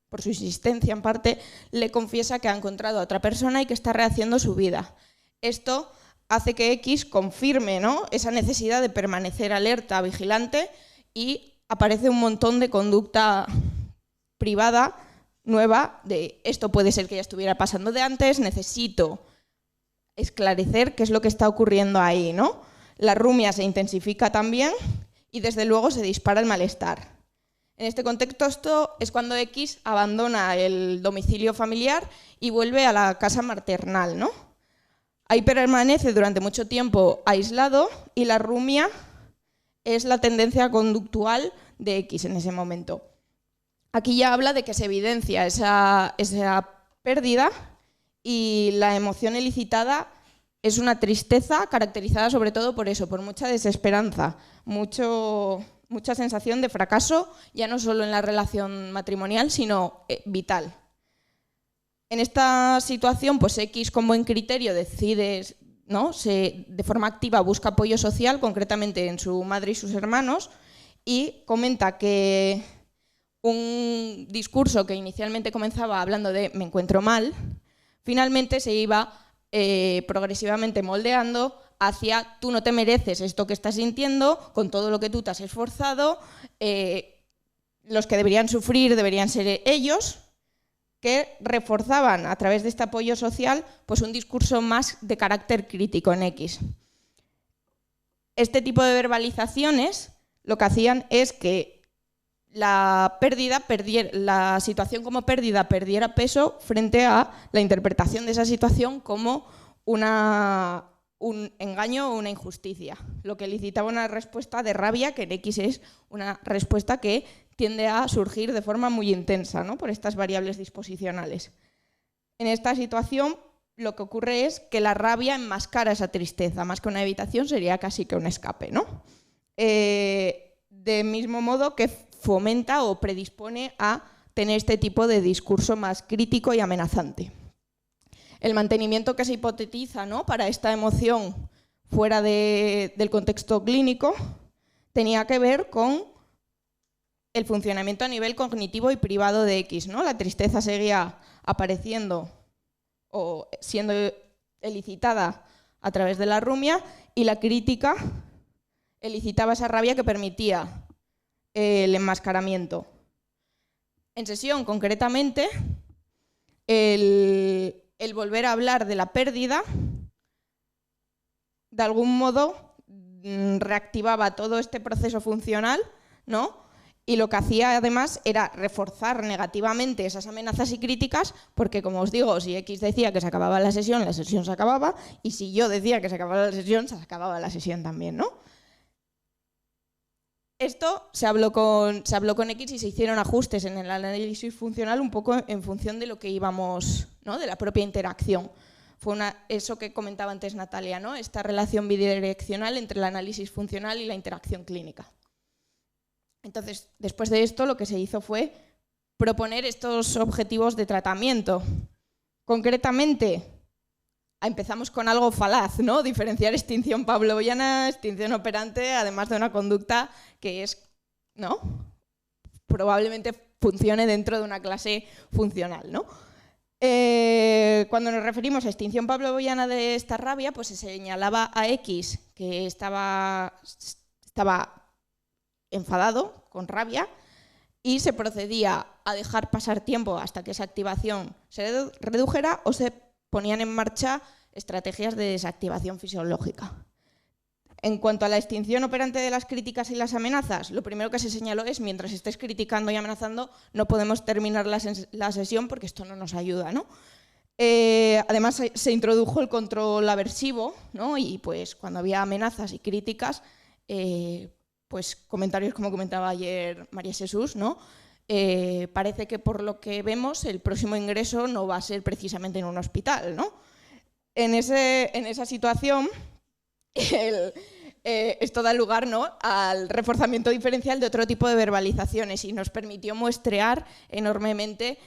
por su insistencia en parte, le confiesa que ha encontrado a otra persona y que está rehaciendo su vida. Esto hace que X confirme, ¿no? Esa necesidad de permanecer alerta, vigilante, y aparece un montón de conducta privada nueva de esto puede ser que ya estuviera pasando de antes, necesito esclarecer qué es lo que está ocurriendo ahí, ¿no? La rumia se intensifica también y desde luego se dispara el malestar. En este contexto esto es cuando X abandona el domicilio familiar y vuelve a la casa maternal, ¿no? Ahí permanece durante mucho tiempo aislado y la rumia es la tendencia conductual de X en ese momento. Aquí ya habla de que se evidencia esa pérdida y la emoción elicitada es una tristeza caracterizada sobre todo por eso, por mucha desesperanza, mucha sensación de fracaso, ya no solo en la relación matrimonial, sino vital. En esta situación, pues X con buen criterio decide, ¿no? De forma activa busca apoyo social, concretamente en su madre y sus hermanos, y comenta que un discurso que inicialmente comenzaba hablando de me encuentro mal, finalmente se iba progresivamente moldeando hacia tú no te mereces esto que estás sintiendo, con todo lo que tú te has esforzado, los que deberían sufrir deberían ser ellos, que reforzaban a través de este apoyo social pues un discurso más de carácter crítico en X. Este tipo de verbalizaciones lo que hacían es que la situación como pérdida perdiera peso frente a la interpretación de esa situación como un engaño o una injusticia, lo que elicitaba una respuesta de rabia que en X es una respuesta que tiende a surgir de forma muy intensa, ¿no? Por estas variables disposicionales. En esta situación lo que ocurre es que la rabia enmascara esa tristeza, más que una evitación sería casi que un escape, ¿no? De mismo modo que fomenta o predispone a tener este tipo de discurso más crítico y amenazante. El mantenimiento que se hipotetiza, ¿no? Para esta emoción fuera del contexto clínico tenía que ver con el funcionamiento a nivel cognitivo y privado de X, ¿no? La tristeza seguía apareciendo o siendo elicitada a través de la rumia y la crítica elicitaba esa rabia que permitía el enmascaramiento. En sesión, concretamente, el volver a hablar de la pérdida, de algún modo reactivaba todo este proceso funcional, ¿no? Y lo que hacía además era reforzar negativamente esas amenazas y críticas, porque como os digo, si X decía que se acababa la sesión se acababa, y si yo decía que se acababa la sesión, se acababa la sesión también, ¿no? Esto se habló con X y se hicieron ajustes en el análisis funcional un poco en función de lo que íbamos, ¿no? De la propia interacción. Fue eso que comentaba antes Natalia, ¿no? Esta relación bidireccional entre el análisis funcional y la interacción clínica. Entonces, después de esto, lo que se hizo fue proponer estos objetivos de tratamiento. Concretamente, empezamos con algo falaz, ¿no? Diferenciar extinción pavloviana, extinción operante, además de una conducta que es, ¿no? Probablemente funcione dentro de una clase funcional, ¿no? Cuando nos referimos a extinción pavloviana de esta rabia, pues se señalaba a X que estaba enfadado, con rabia, y se procedía a dejar pasar tiempo hasta que esa activación se redujera o se ponían en marcha estrategias de desactivación fisiológica. En cuanto a la extinción operante de las críticas y las amenazas, lo primero que se señaló es, mientras estés criticando y amenazando, no podemos terminar la sesión porque esto no nos ayuda, ¿no? Además, se introdujo el control aversivo, ¿no? Y pues cuando había amenazas y críticas, pues comentarios como comentaba ayer María Jesús, ¿no? Parece que por lo que vemos el próximo ingreso no va a ser precisamente en un hospital, ¿no? En esa situación esto da lugar, ¿no? Al reforzamiento diferencial de otro tipo de verbalizaciones y nos permitió muestrear enormemente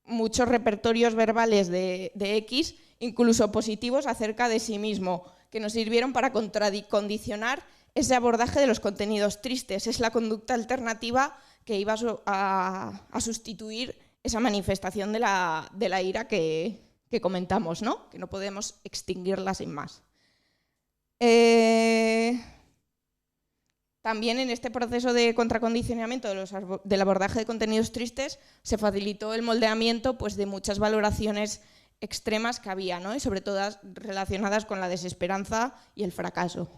muchos repertorios verbales de X, incluso positivos, acerca de sí mismo, que nos sirvieron para condicionar ese abordaje de los contenidos tristes. Es la conducta alternativa que iba a sustituir esa manifestación de la ira que comentamos, ¿no? Que no podemos extinguirla sin más. También en este proceso de contracondicionamiento del abordaje de contenidos tristes se facilitó el moldeamiento, pues, de muchas valoraciones extremas que había, ¿no? Y sobre todo relacionadas con la desesperanza y el fracaso.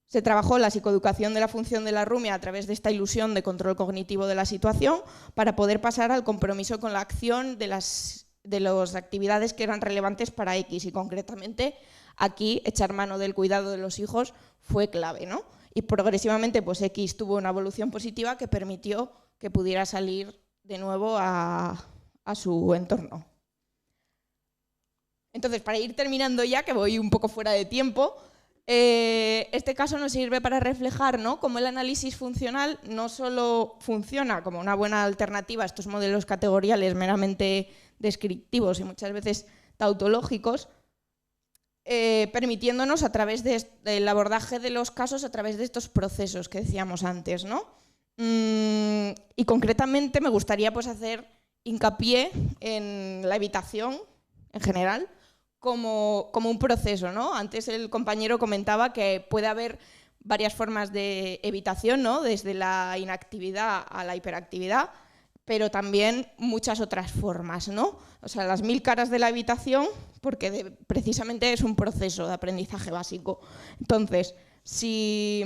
Se trabajó la psicoeducación de la función de la rumia a través de esta ilusión de control cognitivo de la situación para poder pasar al compromiso con la acción de las actividades que eran relevantes para X, y concretamente aquí echar mano del cuidado de los hijos fue clave, ¿no? Y progresivamente pues X tuvo una evolución positiva que permitió que pudiera salir de nuevo a su entorno. Entonces, para ir terminando ya, que voy un poco fuera de tiempo, este caso nos sirve para reflejar, ¿no?, cómo el análisis funcional no solo funciona como una buena alternativa a estos modelos categoriales meramente descriptivos y muchas veces tautológicos, permitiéndonos a través del abordaje de los casos, a través de estos procesos que decíamos antes, ¿no? Y concretamente me gustaría pues hacer hincapié en la evitación en general como un proceso, ¿no? Antes el compañero comentaba que puede haber varias formas de evitación, ¿no?, desde la inactividad a la hiperactividad, pero también muchas otras formas, ¿no? O sea, las 1000 caras de la evitación, porque precisamente es un proceso de aprendizaje básico. Entonces, si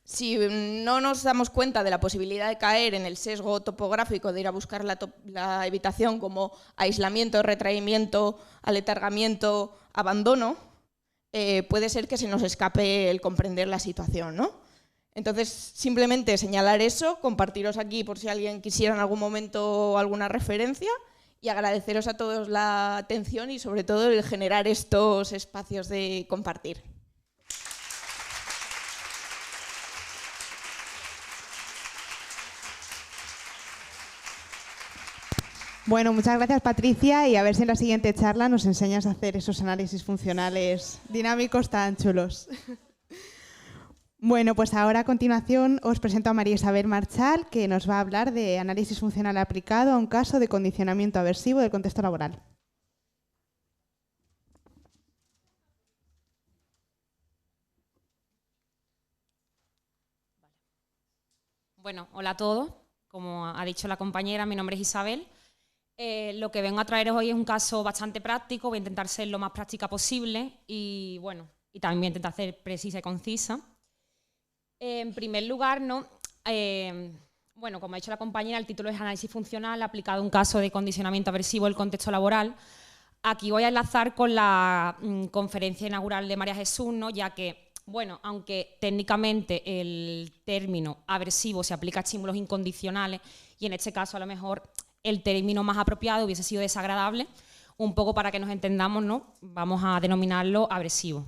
no nos damos cuenta de la posibilidad de caer en el sesgo topográfico de ir a buscar la evitación como aislamiento, retraimiento, aletargamiento, abandono, puede ser que se nos escape el comprender la situación, ¿no? Entonces, simplemente señalar eso, compartiros aquí por si alguien quisiera en algún momento alguna referencia y agradeceros a todos la atención y sobre todo el generar estos espacios de compartir. Bueno, muchas gracias, Patricia, y a ver si en la siguiente charla nos enseñas a hacer esos análisis funcionales dinámicos tan chulos. Bueno, pues ahora a continuación os presento a María Isabel Marchal, que nos va a hablar de análisis funcional aplicado a un caso de condicionamiento aversivo del contexto laboral. Bueno, hola a todos. Como ha dicho la compañera, mi nombre es Isabel. Lo que vengo a traeros hoy es un caso bastante práctico. Voy a intentar ser lo más práctica posible y, bueno, y también voy a intentar ser precisa y concisa. En primer lugar, ¿no? Bueno, como ha dicho la compañera, el título es Análisis funcional aplicado a un caso de condicionamiento aversivo del contexto laboral. Aquí voy a enlazar con la conferencia inaugural de María Jesús, ¿no? Ya que, bueno, aunque técnicamente el término aversivo se aplica a estímulos incondicionales y en este caso a lo mejor el término más apropiado hubiese sido desagradable, un poco para que nos entendamos, ¿no? Vamos a denominarlo aversivo.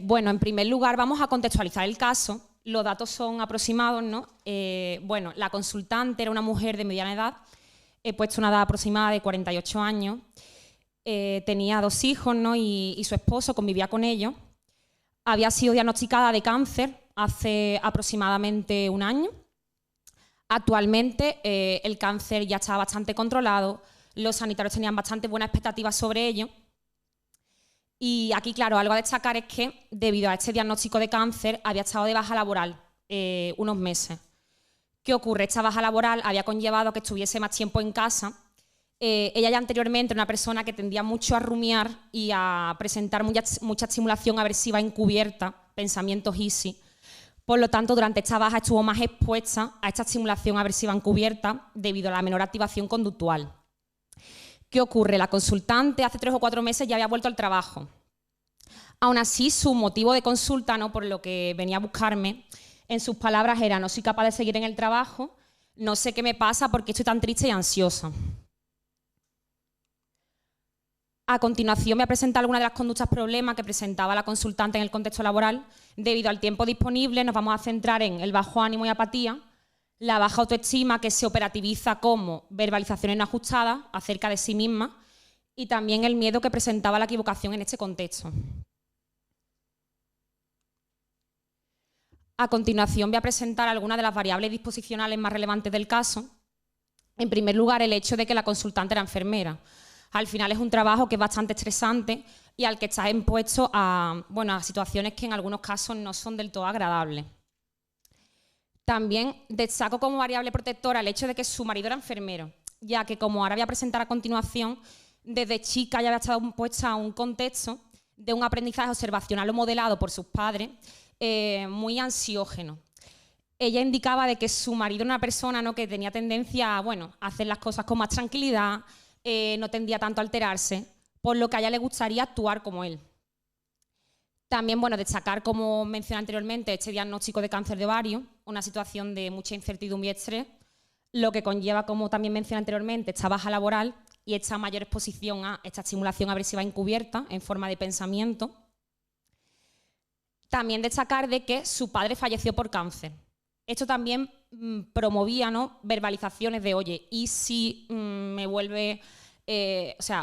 Bueno, en primer lugar vamos a contextualizar el caso. Los datos son aproximados, ¿no? Bueno, la consultante era una mujer de mediana edad, he puesto una edad aproximada de 48 años, tenía 2 hijos, ¿no? y su esposo convivía con ellos. Había sido diagnosticada de cáncer hace aproximadamente 1 año. Actualmente el cáncer ya estaba bastante controlado, los sanitarios tenían bastante buenas expectativas sobre ello. Y aquí, claro, algo a destacar es que, debido a este diagnóstico de cáncer, había estado de baja laboral unos meses. ¿Qué ocurre? Esta baja laboral había conllevado que estuviese más tiempo en casa. Ella ya anteriormente era una persona que tendía mucho a rumiar y a presentar mucha estimulación aversiva encubierta, pensamientos easy. Por lo tanto, durante esta baja estuvo más expuesta a esta estimulación aversiva encubierta debido a la menor activación conductual. ¿Qué ocurre? La consultante hace 3 o 4 meses ya había vuelto al trabajo. Aún así, su motivo de consulta, ¿no? Por lo que venía a buscarme, en sus palabras era: no soy capaz de seguir en el trabajo, no sé qué me pasa porque estoy tan triste y ansiosa. A continuación voy a presentar algunas de las conductas problemas que presentaba la consultante en el contexto laboral. Debido al tiempo disponible nos vamos a centrar en el bajo ánimo y apatía, la baja autoestima que se operativiza como verbalizaciones no ajustadas acerca de sí misma y también el miedo que presentaba la equivocación en este contexto. A continuación voy a presentar algunas de las variables disposicionales más relevantes del caso. En primer lugar, el hecho de que la consultante era enfermera. Al final es un trabajo que es bastante estresante y al que estás impuesto a situaciones que en algunos casos no son del todo agradables. También destaco como variable protectora el hecho de que su marido era enfermero, ya que, como ahora voy a presentar a continuación, desde chica ya había estado impuesta a un contexto de un aprendizaje observacional o modelado por sus padres, muy ansiógeno. Ella indicaba de que su marido era una persona, ¿no? que tenía tendencia a hacer las cosas con más tranquilidad, no tendía tanto a alterarse, por lo que a ella le gustaría actuar como él. También, destacar, como mencioné anteriormente, este diagnóstico de cáncer de ovario, una situación de mucha incertidumbre y estrés, lo que conlleva, como también mencioné anteriormente, esta baja laboral y esta mayor exposición a esta estimulación aversiva encubierta en forma de pensamiento. También destacar de que su padre falleció por cáncer. Esto también promovía, ¿no? verbalizaciones de, oye, ¿y si me vuelve,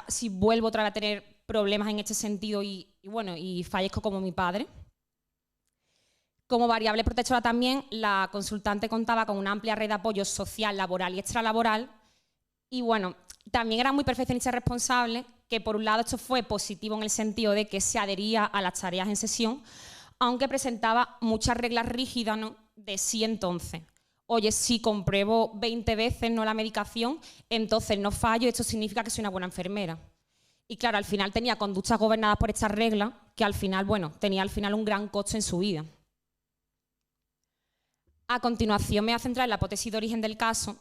si vuelvo otra vez a tener problemas en este sentido y fallezco como mi padre? Como variable protectora también, la consultante contaba con una amplia red de apoyo social, laboral y extralaboral. Y también era muy perfeccionista y responsable, que por un lado esto fue positivo en el sentido de que se adhería a las tareas en sesión, aunque presentaba muchas reglas rígidas, ¿no? de sí entonces. Oye, si compruebo 20 veces no la medicación, entonces no fallo, esto significa que soy una buena enfermera. Y claro, al final tenía conductas gobernadas por estas reglas que al final, tenía al final un gran coste en su vida. A continuación me voy a centrar en la hipótesis de origen del caso.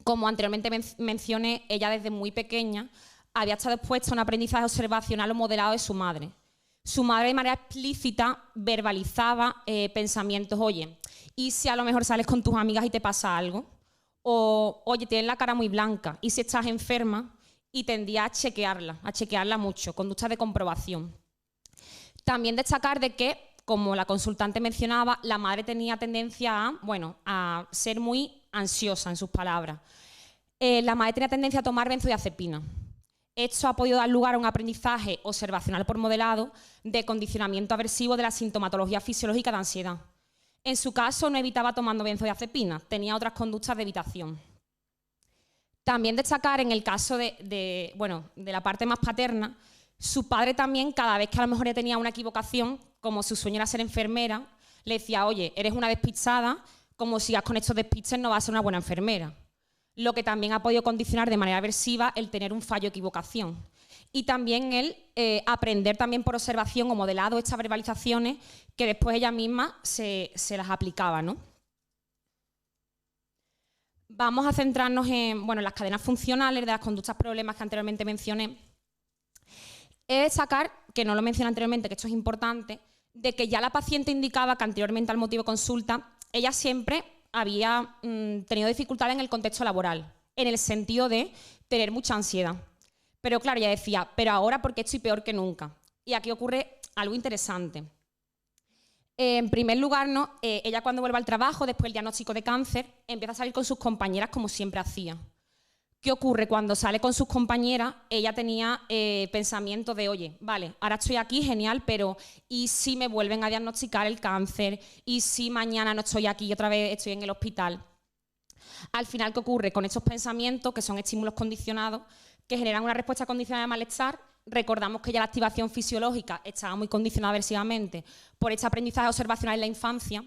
Como anteriormente mencioné, ella desde muy pequeña había estado expuesta a un aprendizaje observacional o modelado de su madre. Su madre de manera explícita verbalizaba pensamientos, oye, ¿y si a lo mejor sales con tus amigas y te pasa algo? O, oye, tienes la cara muy blanca, ¿y si estás enferma? Y tendía a chequearla mucho, conductas de comprobación. También destacar de que, como la consultante mencionaba, la madre tenía tendencia a ser muy ansiosa en sus palabras. La madre tenía tendencia a tomar benzodiazepina. Esto ha podido dar lugar a un aprendizaje observacional por modelado de condicionamiento aversivo de la sintomatología fisiológica de ansiedad. En su caso no evitaba tomando benzodiazepina, tenía otras conductas de evitación. También destacar en el caso de la parte más paterna, su padre también, cada vez que a lo mejor tenía una equivocación, como su sueño era ser enfermera, le decía, oye, eres una despistada, como sigas con estos despistes no vas a ser una buena enfermera. Lo que también ha podido condicionar de manera aversiva el tener un fallo de equivocación. Y también el aprender también por observación o modelado estas verbalizaciones que después ella misma se las aplicaba, ¿no? Vamos a centrarnos en las cadenas funcionales de las conductas problemas que anteriormente mencioné. He de destacar, que no lo mencioné anteriormente, que esto es importante, de que ya la paciente indicaba que anteriormente al motivo de consulta, ella siempre había tenido dificultades en el contexto laboral, en el sentido de tener mucha ansiedad. Pero claro, ella decía, pero ahora porque estoy peor que nunca. Y aquí ocurre algo interesante. En primer lugar, ¿no? Ella cuando vuelve al trabajo, después del diagnóstico de cáncer, empieza a salir con sus compañeras como siempre hacía. ¿Qué ocurre? Cuando sale con sus compañeras, ella tenía pensamiento de, oye, vale, ahora estoy aquí, genial, pero ¿y si me vuelven a diagnosticar el cáncer? ¿Y si mañana no estoy aquí y otra vez estoy en el hospital? Al final, ¿qué ocurre? Con estos pensamientos, que son estímulos condicionados, que generan una respuesta condicionada de malestar, recordamos que ya la activación fisiológica estaba muy condicionada aversivamente por este aprendizaje observacional en la infancia.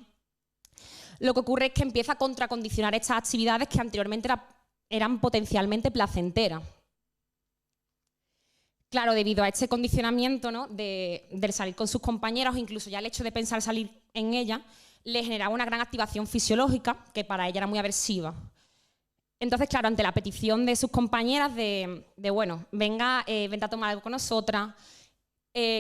Lo que ocurre es que empieza a contracondicionar estas actividades que anteriormente eran potencialmente placenteras. Claro, debido a este condicionamiento, ¿no? del salir con sus compañeras o incluso ya el hecho de pensar salir en ella, le generaba una gran activación fisiológica que para ella era muy aversiva. Entonces, claro, ante la petición de sus compañeras bueno, venga, vente a tomar algo con nosotras,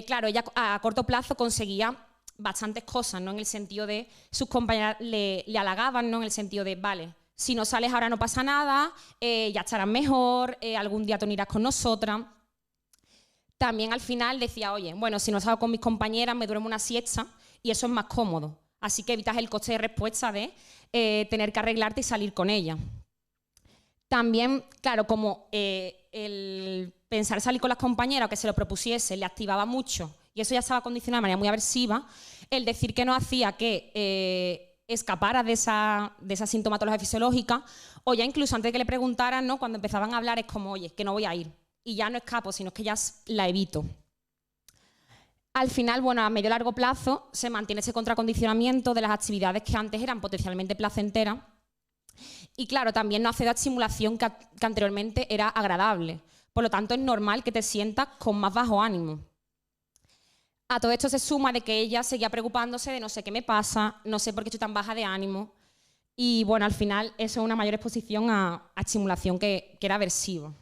claro, ella a corto plazo conseguía bastantes cosas, ¿no? En el sentido de sus compañeras le halagaban, ¿no? En el sentido de, vale, si no sales ahora no pasa nada, ya estarás mejor, algún día te unirás con nosotras. También al final decía, oye, bueno, si no salgo con mis compañeras me duermo una siesta y eso es más cómodo. Así que evitas el coste de respuesta de tener que arreglarte y salir con ella. También, claro, como el pensar salir con las compañeras o que se lo propusiese le activaba mucho y eso ya estaba condicionado de manera muy aversiva, el decir que no hacía que escapara de esa sintomatología fisiológica o ya incluso antes de que le preguntaran, ¿no? Cuando empezaban a hablar es como, oye, que no voy a ir y ya no escapo, sino que ya la evito. Al final, bueno, a medio y largo plazo se mantiene ese contracondicionamiento de las actividades que antes eran potencialmente placenteras. Y claro, también no hace la estimulación que anteriormente era agradable. Por lo tanto, es normal que te sientas con más bajo ánimo. A todo esto se suma de que ella seguía preocupándose de no sé qué me pasa, no sé por qué estoy tan baja de ánimo. Y bueno, al final eso es una mayor exposición a estimulación que era aversiva.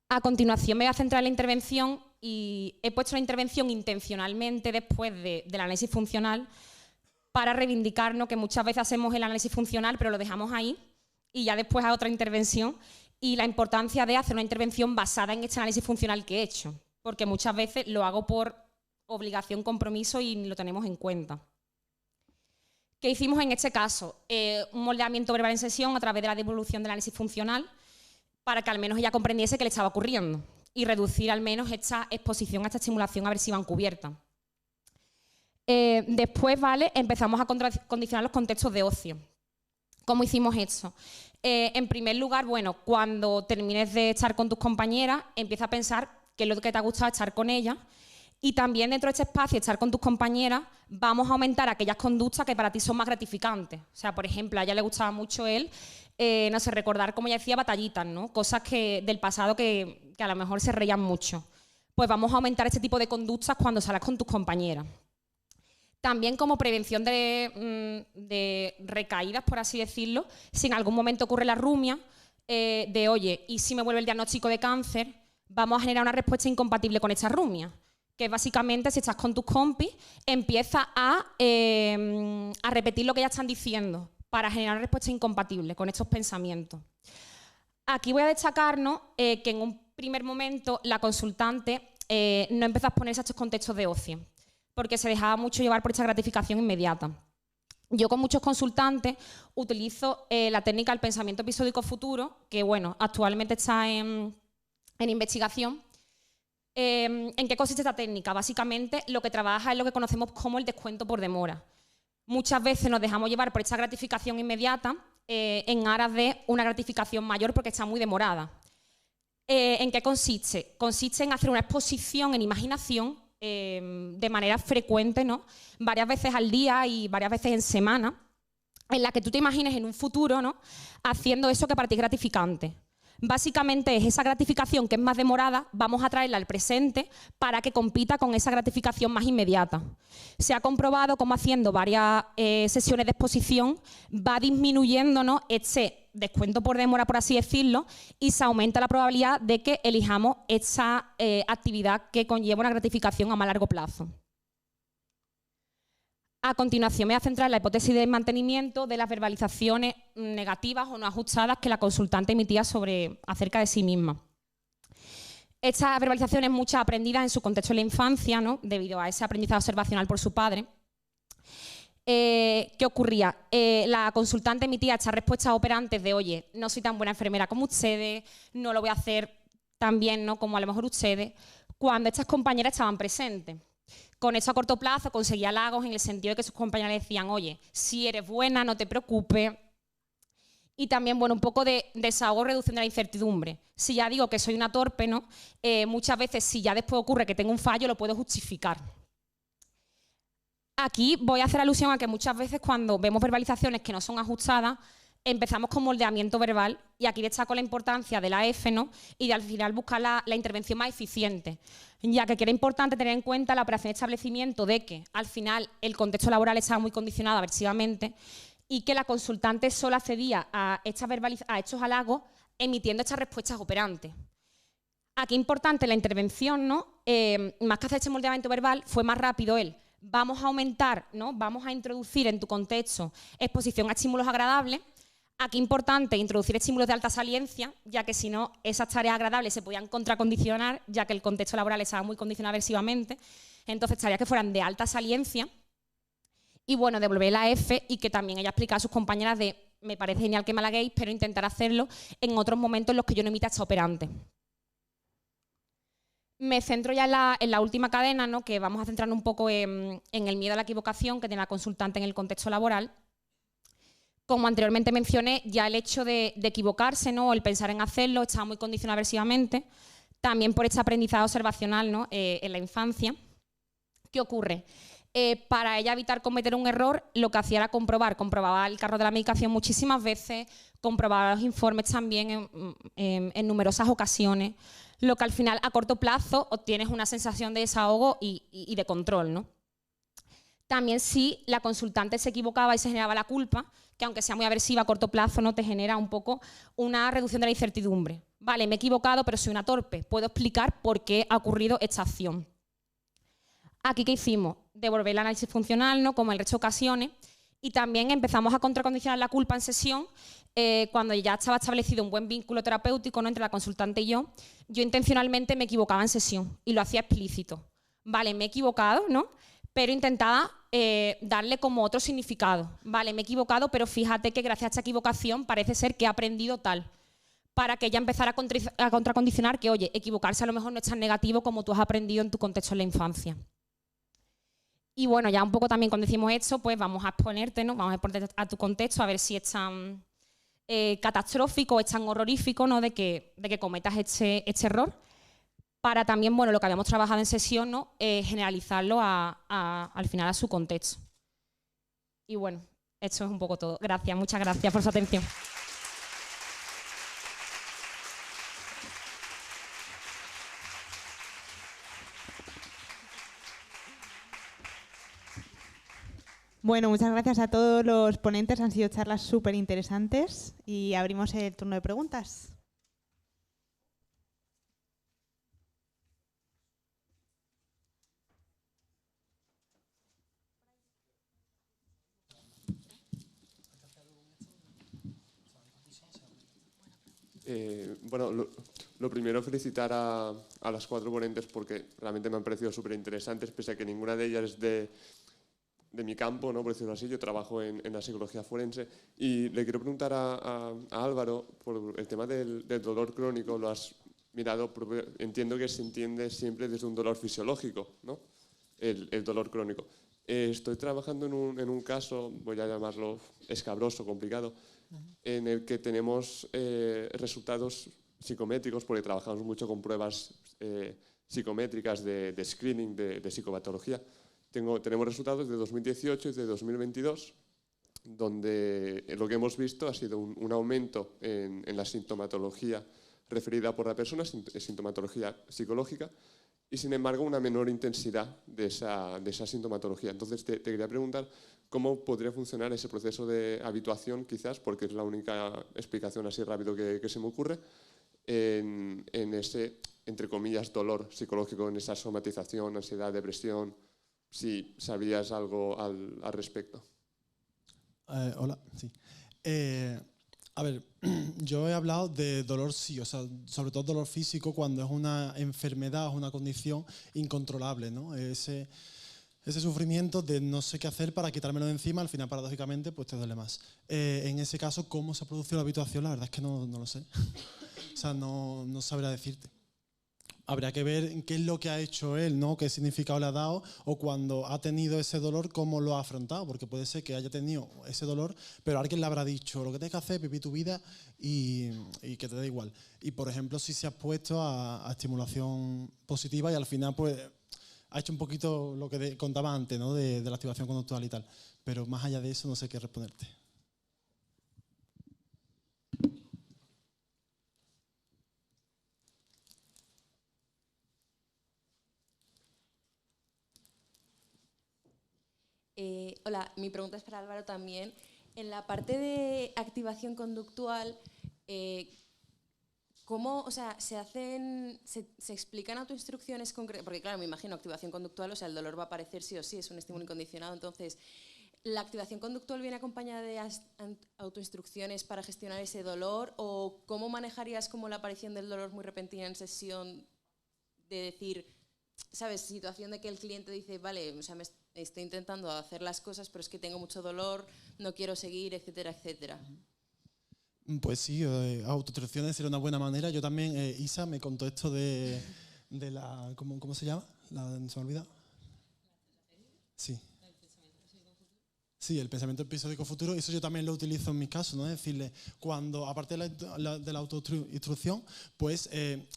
A continuación me voy a centrar en la intervención y he puesto la intervención intencionalmente después del análisis funcional para reivindicarnos que muchas veces hacemos el análisis funcional pero lo dejamos ahí y ya después a otra intervención y la importancia de hacer una intervención basada en este análisis funcional que he hecho, porque muchas veces lo hago por obligación, compromiso y ni lo tenemos en cuenta. ¿Qué hicimos en este caso? Un moldeamiento verbal en sesión a través de la devolución del análisis funcional para que al menos ella comprendiese qué le estaba ocurriendo y reducir al menos esta exposición a esta estimulación aversiva encubierta. Después, ¿vale? Empezamos a condicionar los contextos de ocio. ¿Cómo hicimos eso? En primer lugar, bueno, cuando termines de estar con tus compañeras, empieza a pensar qué es lo que te ha gustado estar con ellas y también dentro de este espacio, estar con tus compañeras, vamos a aumentar aquellas conductas que para ti son más gratificantes. O sea, por ejemplo, a ella le gustaba mucho no sé, recordar, como ella decía, batallitas, ¿no? Cosas del pasado que a lo mejor se reían mucho. Pues vamos a aumentar este tipo de conductas cuando salgas con tus compañeras. También como prevención de recaídas, por así decirlo, si en algún momento ocurre la rumia, de oye, ¿y si me vuelve el diagnóstico de cáncer? Vamos a generar una respuesta incompatible con esta rumia, que básicamente si estás con tus compis, empieza a repetir lo que ya están diciendo para generar una respuesta incompatible con estos pensamientos. Aquí voy a destacar, ¿no? Que en un primer momento la consultante no empezó a exponerse a estos contextos de ocio, porque se dejaba mucho llevar por esta gratificación inmediata. Yo con muchos consultantes utilizo la técnica del pensamiento episódico futuro, que bueno, actualmente está en investigación. ¿En qué consiste esta técnica? Básicamente lo que trabaja es lo que conocemos como el descuento por demora. Muchas veces nos dejamos llevar por esta gratificación inmediata en aras de una gratificación mayor porque está muy demorada. ¿En qué consiste? Consiste en hacer una exposición en imaginación de manera frecuente, ¿no? Varias veces al día y varias veces en semana, en la que tú te imagines en un futuro, ¿no? Haciendo eso que para ti es gratificante. Básicamente es esa gratificación que es más demorada, vamos a traerla al presente para que compita con esa gratificación más inmediata. Se ha comprobado cómo haciendo varias sesiones de exposición va disminuyendo, ¿no? Este descuento por demora, por así decirlo, y se aumenta la probabilidad de que elijamos esa actividad que conlleva una gratificación a más largo plazo. A continuación me voy a centrar en la hipótesis de mantenimiento de las verbalizaciones negativas o no ajustadas que la consultante emitía acerca de sí misma. Estas verbalizaciones, muchas aprendidas en su contexto de la infancia, ¿no? Debido a ese aprendizaje observacional por su padre. ¿Qué ocurría? La consultante emitía estas respuestas operantes de oye, no soy tan buena enfermera como ustedes, no lo voy a hacer tan bien, ¿no? Como a lo mejor ustedes, cuando estas compañeras estaban presentes. Con eso a corto plazo conseguía halagos en el sentido de que sus compañeras le decían, oye, si eres buena, no te preocupes. Y también, bueno, un poco de desahogo, reducción de la incertidumbre. Si ya digo que soy una torpe, ¿no? Muchas veces, si ya después ocurre que tengo un fallo, lo puedo justificar. Aquí voy a hacer alusión a que muchas veces cuando vemos verbalizaciones que no son ajustadas, empezamos con moldeamiento verbal y aquí destaco la importancia de la F, ¿no? Y de al final buscar la intervención más eficiente, ya que era importante tener en cuenta la operación de establecimiento de que al final el contexto laboral estaba muy condicionado aversivamente y que la consultante solo accedía a estos halagos emitiendo estas respuestas operantes. Aquí importante la intervención, ¿no? Más que hacer este moldeamiento verbal, fue más rápido vamos a aumentar, ¿no? Vamos a introducir en tu contexto exposición a estímulos agradables. Aquí importante introducir estímulos de alta saliencia, ya que si no, esas tareas agradables se podían contracondicionar, ya que el contexto laboral estaba muy condicionado aversivamente. Entonces, tareas que fueran de alta saliencia. Y bueno, devolver la F y que también ella explicara a sus compañeras de me parece genial que me halaguéis, pero intentar hacerlo en otros momentos en los que yo no emita esta operante. Me centro ya en la última cadena, ¿no? Que vamos a centrarnos un poco en el miedo a la equivocación que tiene la consultante en el contexto laboral. Como anteriormente mencioné, ya el hecho de equivocarse, ¿no? O el pensar en hacerlo estaba muy condicionado aversivamente, también por este aprendizaje observacional, ¿no? En la infancia. ¿Qué ocurre? Para ella evitar cometer un error, lo que hacía era comprobaba el carro de la medicación muchísimas veces, comprobaba los informes también en numerosas ocasiones, lo que al final a corto plazo obtienes una sensación de desahogo y de control, ¿no? También si la consultante se equivocaba y se generaba la culpa, que aunque sea muy aversiva a corto plazo, no te genera un poco una reducción de la incertidumbre. Vale, me he equivocado, pero soy una torpe. Puedo explicar por qué ha ocurrido esta acción. Aquí, ¿qué hicimos? Devolver el análisis funcional, ¿no? Como en el resto de ocasiones, y también empezamos a contracondicionar la culpa en sesión cuando ya estaba establecido un buen vínculo terapéutico, ¿no? Entre la consultante y yo intencionalmente me equivocaba en sesión y lo hacía explícito. Vale, me he equivocado, ¿no? Pero intentaba darle como otro significado. Vale, me he equivocado, pero fíjate que gracias a esta equivocación parece ser que he aprendido tal. Para que ella empezara a contracondicionar que, oye, equivocarse a lo mejor no es tan negativo como tú has aprendido en tu contexto en la infancia. Y bueno, ya un poco también cuando decimos esto, pues vamos a exponerte, ¿no? Vamos a exponerte a tu contexto a ver si es tan catastrófico, es tan horrorífico, ¿no? de que cometas este error. Para también, bueno, lo que habíamos trabajado en sesión, ¿no? Generalizarlo al final a su contexto. Y bueno, esto es un poco todo. Gracias, muchas gracias por su atención. Bueno, muchas gracias a todos los ponentes, han sido charlas súper interesantes y abrimos el turno de preguntas. Bueno, lo primero felicitar a las 4 ponentes porque realmente me han parecido súper interesantes, pese a que ninguna de ellas es de mi campo, ¿no? Por decirlo así. Yo trabajo en la psicología forense y le quiero preguntar a Álvaro por el tema del dolor crónico. Lo has mirado, entiendo que se entiende siempre desde un dolor fisiológico, ¿no? El dolor crónico. Estoy trabajando en un caso, voy a llamarlo escabroso, complicado, en el que tenemos resultados psicométricos, porque trabajamos mucho con pruebas psicométricas de screening de psicopatología. Tenemos resultados de 2018 y de 2022, donde lo que hemos visto ha sido un aumento en la sintomatología referida por la persona, sintomatología psicológica, y sin embargo una menor intensidad de esa sintomatología. Entonces te quería preguntar cómo podría funcionar ese proceso de habituación, quizás, porque es la única explicación así rápido que se me ocurre, en ese, entre comillas, dolor psicológico, en esa somatización, ansiedad, depresión, si sabías algo al respecto. Hola, sí. A ver, yo he hablado de dolor sí, o sea, sobre todo dolor físico cuando es una enfermedad o una condición incontrolable, ¿no? Ese sufrimiento de no sé qué hacer para quitármelo de encima, al final paradójicamente pues te duele más. En ese caso, ¿cómo se ha producido la habituación? La verdad es que no lo sé. O sea, no sabría decirte. Habría que ver qué es lo que ha hecho él, ¿no? Qué significado le ha dado, o cuando ha tenido ese dolor, cómo lo ha afrontado, porque puede ser que haya tenido ese dolor, pero alguien le habrá dicho, lo que tienes que hacer es vivir tu vida y que te da igual. Y por ejemplo, si se ha puesto a estimulación positiva y al final pues ha hecho un poquito lo que contaba antes, ¿no? de la activación conductual y tal. Pero más allá de eso no sé qué responderte. Hola, mi pregunta es para Álvaro también. En la parte de activación conductual, ¿cómo, o sea, se explican autoinstrucciones concretas? Porque claro, me imagino activación conductual, o sea, el dolor va a aparecer sí o sí, es un estímulo incondicionado. Entonces, ¿la activación conductual viene acompañada de autoinstrucciones para gestionar ese dolor? ¿O cómo manejarías como la aparición del dolor muy repentina en sesión de decir, ¿sabes? Situación de que el cliente dice, vale, o sea, estoy intentando hacer las cosas, pero es que tengo mucho dolor, no quiero seguir, etcétera, etcétera. Pues sí, autoinstrucciones sería una buena manera. Yo también, Isa me contó esto de la, ¿cómo se llama? ¿Se me ha olvidado? Sí. Sí, el pensamiento episódico futuro, eso yo también lo utilizo en mi caso, ¿no? Es decirle, cuando, aparte de la autoinstrucción, pues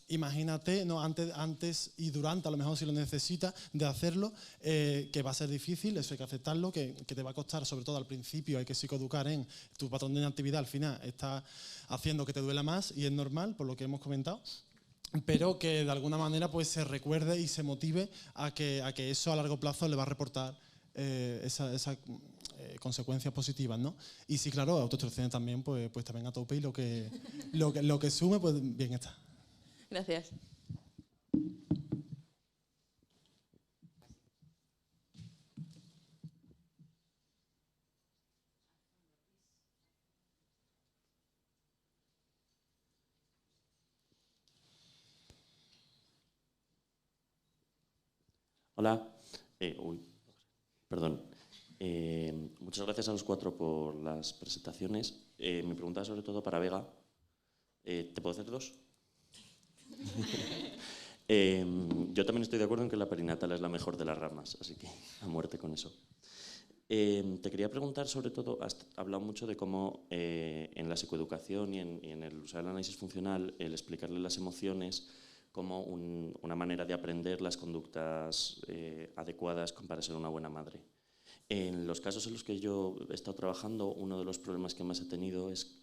imagínate, ¿no? Antes y durante, a lo mejor si lo necesitas, de hacerlo, que va a ser difícil, eso hay que aceptarlo, que te va a costar, sobre todo al principio, hay que psicoeducar en tu patrón de inactividad, al final está haciendo que te duela más y es normal, por lo que hemos comentado, pero que de alguna manera pues se recuerde y se motive a que eso a largo plazo le va a reportar esas consecuencias positivas, ¿no? Y sí, claro, autoinstrucciones también, pues también a tope y lo que sume, pues bien está. Gracias. Hola. Perdón. Muchas gracias a los cuatro por las presentaciones. Mi pregunta es sobre todo para Vega. ¿Te puedo hacer dos? Yo también estoy de acuerdo en que la perinatal es la mejor de las ramas, así que a muerte con eso. Te quería preguntar sobre todo, has hablado mucho de cómo en la psicoeducación y en el usar el análisis funcional, el explicarle las emociones como una manera de aprender las conductas adecuadas para ser una buena madre. En los casos en los que yo he estado trabajando, uno de los problemas que más he tenido es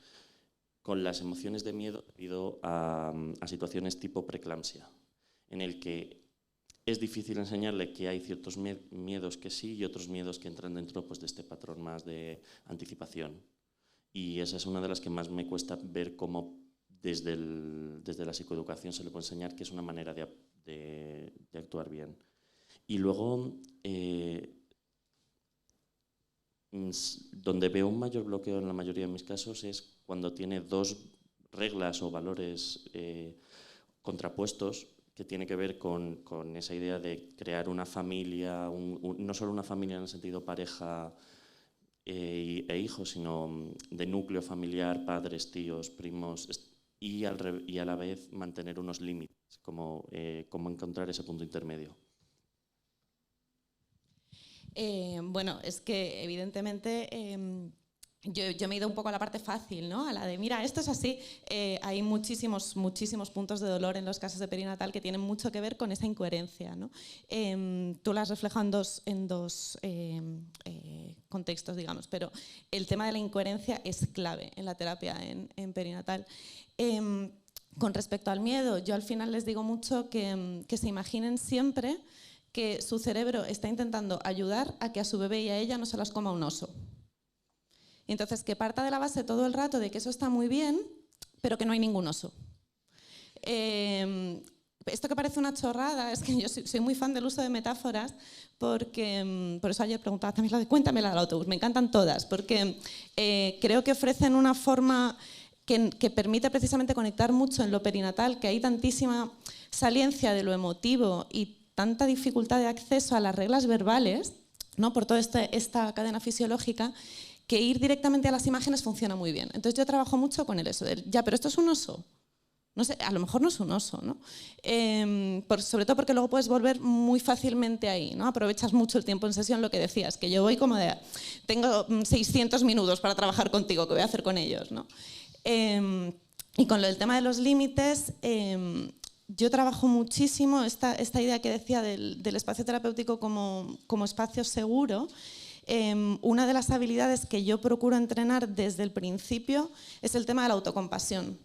con las emociones de miedo debido a situaciones tipo preeclampsia, en el que es difícil enseñarle que hay ciertos miedos que sí y otros miedos que entran dentro pues, de este patrón más de anticipación. Y esa es una de las que más me cuesta ver cómo desde la psicoeducación se le puede enseñar que es una manera de actuar bien. Y luego, donde veo un mayor bloqueo en la mayoría de mis casos es cuando tiene dos reglas o valores contrapuestos, que tiene que ver con esa idea de crear una familia, no solo una familia en el sentido pareja e hijos, sino de núcleo familiar, padres, tíos, primos, y a la vez mantener unos límites, como encontrar ese punto intermedio. Bueno, es que evidentemente yo me he ido un poco a la parte fácil, ¿no? A la de, mira, esto es así. Hay muchísimos puntos de dolor en los casos de perinatal que tienen mucho que ver con esa incoherencia, ¿no? Tú la has reflejado en dos contextos, digamos, pero el tema de la incoherencia es clave en la terapia en perinatal. Con respecto al miedo, yo al final les digo mucho que se imaginen siempre que su cerebro está intentando ayudar a que a su bebé y a ella no se las coma un oso. Y entonces que parta de la base todo el rato de que eso está muy bien, pero que no hay ningún oso. Esto que parece una chorrada, es que yo soy muy fan del uso de metáforas, porque por eso ayer preguntaba también la de cuéntamela al autobús, me encantan todas, porque creo que ofrecen una forma que permite precisamente conectar mucho en lo perinatal, que hay tantísima saliencia de lo emotivo y tanta dificultad de acceso a las reglas verbales, ¿no? Por toda esta cadena fisiológica, que ir directamente a las imágenes funciona muy bien. Entonces yo trabajo mucho con eso, ya, pero esto es un oso. No sé, a lo mejor no es un oso, ¿no? Sobre todo porque luego puedes volver muy fácilmente ahí, ¿no? Aprovechas mucho el tiempo en sesión, lo que decías, que yo voy como de, tengo 600 minutos para trabajar contigo, ¿qué voy a hacer con ellos, ¿no? Y con lo del tema de los límites, yo trabajo muchísimo esta idea que decía del espacio terapéutico como espacio seguro. Una de las habilidades que yo procuro entrenar desde el principio es el tema de la autocompasión.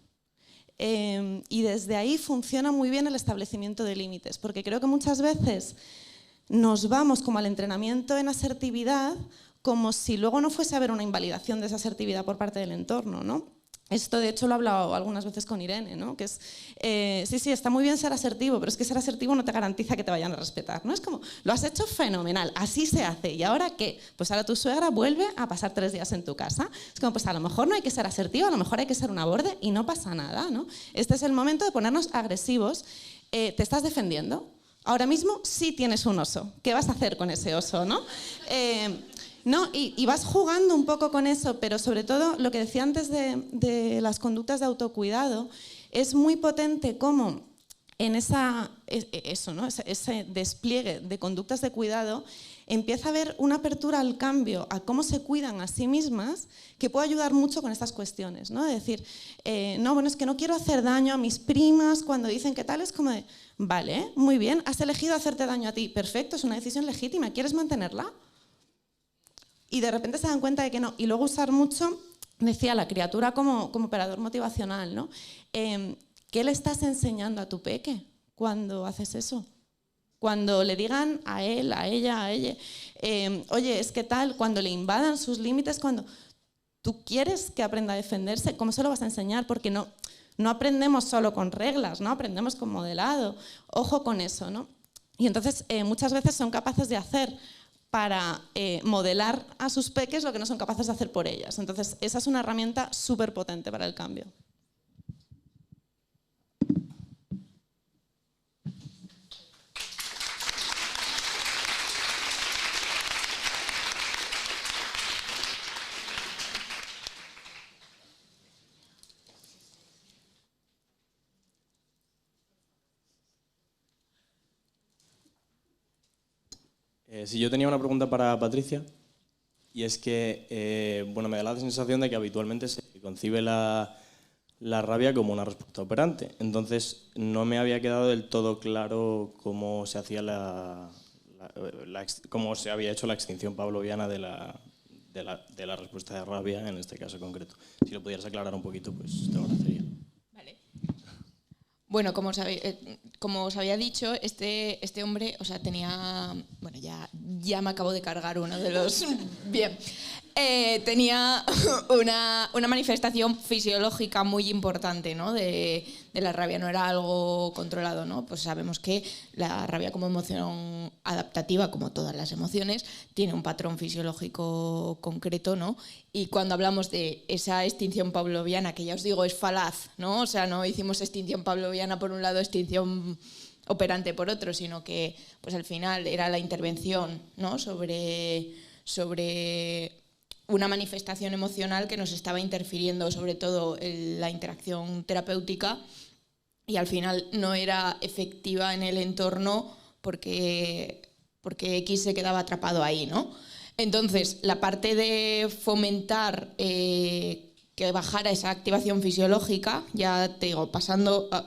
Y desde ahí funciona muy bien el establecimiento de límites, porque creo que muchas veces nos vamos como al entrenamiento en asertividad como si luego no fuese a haber una invalidación de esa asertividad por parte del entorno, ¿no? Esto, de hecho, lo he hablado algunas veces con Irene, ¿no? Que es, sí, está muy bien ser asertivo, pero es que ser asertivo no te garantiza que te vayan a respetar, ¿no? Es como, lo has hecho fenomenal, así se hace, ¿y ahora qué? Pues ahora tu suegra vuelve a pasar 3 días en tu casa. Es como, pues a lo mejor no hay que ser asertivo, a lo mejor hay que ser una borde y no pasa nada, ¿no? Este es el momento de ponernos agresivos. ¿Te estás defendiendo? Ahora mismo sí tienes un oso. ¿Qué vas a hacer con ese oso, no? No, y vas jugando un poco con eso, pero sobre todo lo que decía antes de las conductas de autocuidado, es muy potente cómo en ese despliegue de conductas de cuidado empieza a haber una apertura al cambio, a cómo se cuidan a sí mismas, que puede ayudar mucho con estas cuestiones, ¿no? De decir, no, bueno, es que no quiero hacer daño a mis primas cuando dicen que tal, es como de, vale, muy bien, has elegido hacerte daño a ti, perfecto, es una decisión legítima, ¿quieres mantenerla? Y de repente se dan cuenta de que no. Y luego usar mucho, decía, la criatura como operador motivacional, ¿no? ¿Qué le estás enseñando a tu peque cuando haces eso? Cuando le digan a él, a ella, oye, es que tal, cuando le invadan sus límites, cuando tú quieres que aprenda a defenderse, ¿cómo se lo vas a enseñar? Porque no aprendemos solo con reglas, ¿no? Aprendemos con modelado. Ojo con eso, ¿no? Y entonces muchas veces son capaces de hacer para modelar a sus peques lo que no son capaces de hacer por ellas. Entonces, esa es una herramienta súper potente para el cambio. Si yo tenía una pregunta para Patricia, y es que, bueno, me da la sensación de que habitualmente se concibe la rabia como una respuesta operante. Entonces, no me había quedado del todo claro cómo se hacía cómo se había hecho la extinción pavloviana de la respuesta de rabia en este caso concreto. Si lo pudieras aclarar un poquito, pues te agradecería. Vale. Bueno, como os había dicho, este hombre, o sea, tenía... Bueno, ya me acabo de cargar uno de los... Bien. Tenía una manifestación fisiológica muy importante, ¿no? de la rabia, no era algo controlado, ¿no? Pues sabemos que la rabia como emoción adaptativa, como todas las emociones, tiene un patrón fisiológico concreto, ¿no? Y cuando hablamos de esa extinción pavloviana, que ya os digo es falaz, ¿no? O sea, no hicimos extinción pavloviana por un lado, extinción operante por otro, sino que pues al final era la intervención, ¿no? sobre una manifestación emocional que nos estaba interfiriendo, sobre todo en la interacción terapéutica, y al final no era efectiva en el entorno porque X se quedaba atrapado ahí, ¿no? Entonces, la parte de fomentar que bajara esa activación fisiológica, ya te digo,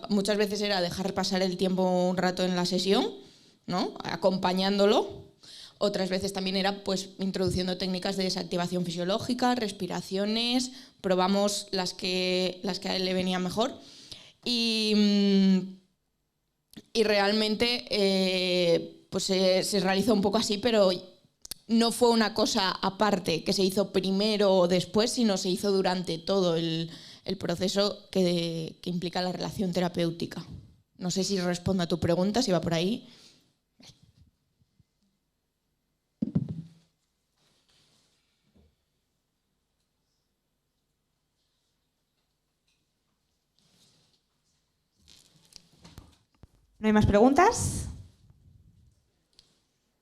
muchas veces era dejar pasar el tiempo un rato en la sesión, ¿no? Acompañándolo. Otras veces también era pues introduciendo técnicas de desactivación fisiológica, respiraciones, probamos las que a él le venían mejor. Y realmente pues se realizó un poco así, pero no fue una cosa aparte que se hizo primero o después, sino se hizo durante todo el proceso que implica la relación terapéutica. No sé si respondo a tu pregunta, si va por ahí. ¿No hay más preguntas?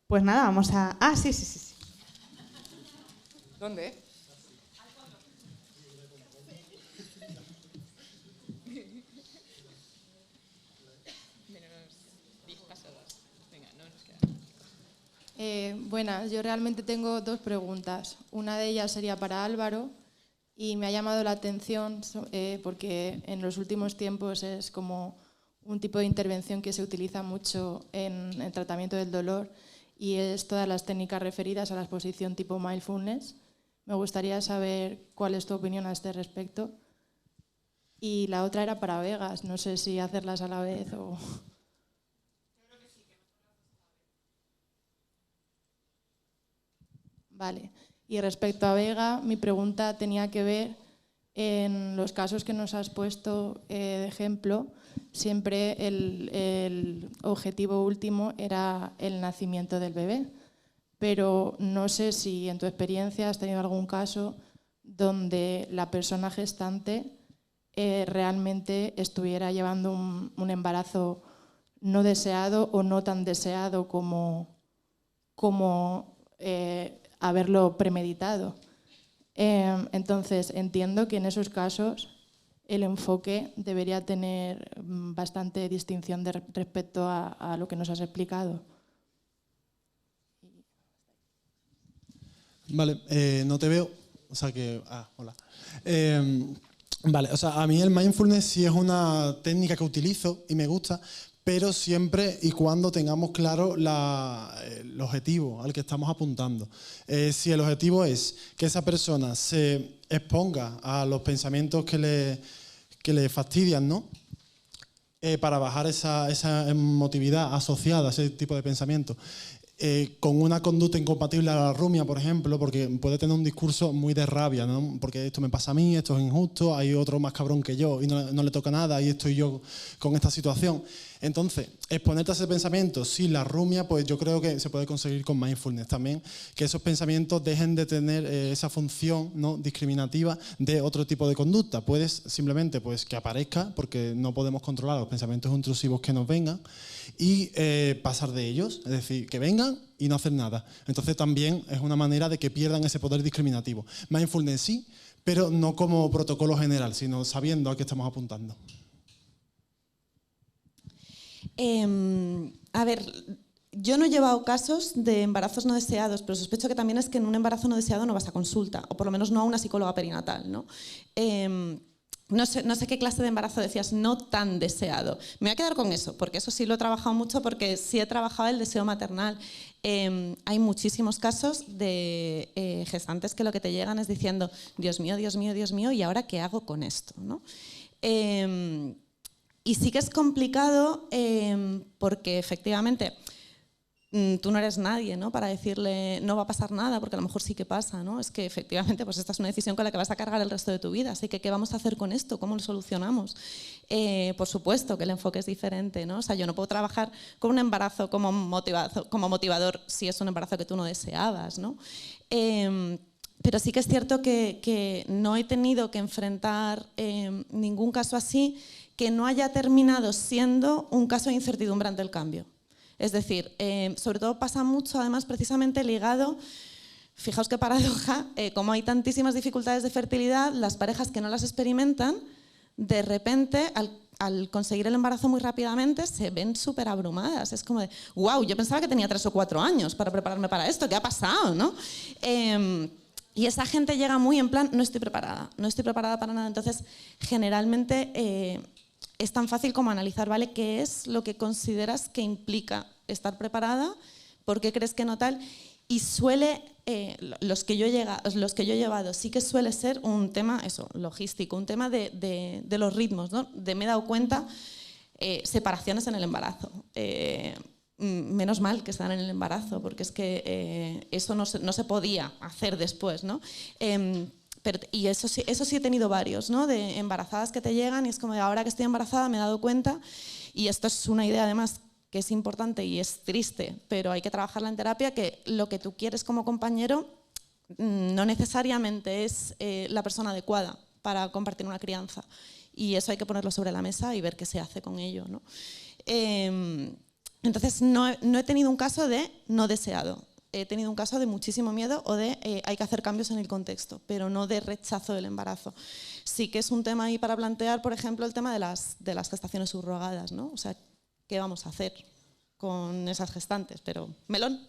Pues nada, vamos a... Ah, sí. ¿Dónde? Buenas, yo realmente tengo dos preguntas. Una de ellas sería para Álvaro y me ha llamado la atención porque en los últimos tiempos es como un tipo de intervención que se utiliza mucho en el tratamiento del dolor y es todas las técnicas referidas a la exposición tipo mindfulness. Me gustaría saber cuál es tu opinión a este respecto. Y la otra era para Vegas, no sé si hacerlas a la vez o... Vale. Y respecto a Vega, mi pregunta tenía que ver en los casos que nos has puesto de ejemplo, siempre el objetivo último era el nacimiento del bebé. Pero no sé si en tu experiencia has tenido algún caso donde la persona gestante realmente estuviera llevando un embarazo no deseado o no tan deseado como haberlo premeditado. Entonces, entiendo que en esos casos el enfoque debería tener bastante distinción respecto a lo que nos has explicado. Vale, no te veo, o sea que... hola. Vale, o sea, a mí el mindfulness sí es una técnica que utilizo y me gusta, pero siempre y cuando tengamos claro el objetivo al que estamos apuntando. Si el objetivo es que esa persona se exponga a los pensamientos que le fastidian, ¿no? Para bajar esa emotividad asociada a ese tipo de pensamientos, con una conducta incompatible a la rumia, por ejemplo, porque puede tener un discurso muy de rabia, ¿no? Porque esto me pasa a mí, esto es injusto, hay otro más cabrón que yo y no le toca nada y estoy yo con esta situación. Entonces, exponerte a ese pensamiento sin la rumia, pues yo creo que se puede conseguir con mindfulness también, que esos pensamientos dejen de tener esa función, ¿no?, discriminativa de otro tipo de conducta. Puedes simplemente pues, que aparezca, porque no podemos controlar los pensamientos intrusivos que nos vengan, y pasar de ellos, es decir, que vengan y no hacer nada. Entonces también es una manera de que pierdan ese poder discriminativo. Mindfulness sí, pero no como protocolo general, sino sabiendo a qué estamos apuntando. A ver, yo no he llevado casos de embarazos no deseados, pero sospecho que también es que en un embarazo no deseado no vas a consulta, o por lo menos no a una psicóloga perinatal, ¿no? No sé qué clase de embarazo decías, no tan deseado. Me voy a quedar con eso, porque eso sí lo he trabajado mucho, porque sí he trabajado el deseo maternal. Hay muchísimos casos de gestantes que lo que te llegan es diciendo, Dios mío, Dios mío, Dios mío, ¿y ahora qué hago con esto?, ¿no? Y sí que es complicado porque efectivamente tú no eres nadie, ¿no?, para decirle no va a pasar nada, porque a lo mejor sí que pasa, ¿no? Es que efectivamente pues esta es una decisión con la que vas a cargar el resto de tu vida, así que ¿qué vamos a hacer con esto? ¿Cómo lo solucionamos? Por supuesto que el enfoque es diferente, ¿no? O sea, yo no puedo trabajar con un embarazo como motivador si es un embarazo que tú no deseabas, ¿no? Pero sí que es cierto que no he tenido que enfrentar ningún caso así que no haya terminado siendo un caso de incertidumbre ante el cambio. Es decir, sobre todo pasa mucho, además, precisamente ligado, fijaos qué paradoja, como hay tantísimas dificultades de fertilidad, las parejas que no las experimentan de repente, al conseguir el embarazo muy rápidamente, se ven súper abrumadas. Es como de, wow, yo pensaba que tenía 3 o 4 años para prepararme para esto, ¿qué ha pasado? ¿No? Y esa gente llega muy en plan, no estoy preparada para nada. Entonces, generalmente es tan fácil como analizar, ¿vale? ¿Qué es lo que consideras que implica estar preparada? ¿Por qué crees que no tal? Y suele, los que yo he llevado, sí que suele ser un tema logístico, un tema de los ritmos, ¿no? Me he dado cuenta, separaciones en el embarazo. Menos mal que están en el embarazo, porque es que eso no se podía hacer después, ¿no? Y eso sí he tenido varios, ¿no? De embarazadas que te llegan y es como de ahora que estoy embarazada me he dado cuenta, y esto es una idea además que es importante y es triste, pero hay que trabajarla en terapia, que lo que tú quieres como compañero no necesariamente es la persona adecuada para compartir una crianza, y eso hay que ponerlo sobre la mesa y ver qué se hace con ello, ¿no? Entonces no he tenido un caso de no deseado, he tenido un caso de muchísimo miedo o de hay que hacer cambios en el contexto, pero no de rechazo del embarazo. Sí que es un tema ahí para plantear, por ejemplo, el tema de las gestaciones subrogadas, ¿no? O sea, ¿qué vamos a hacer con esas gestantes? Pero melón.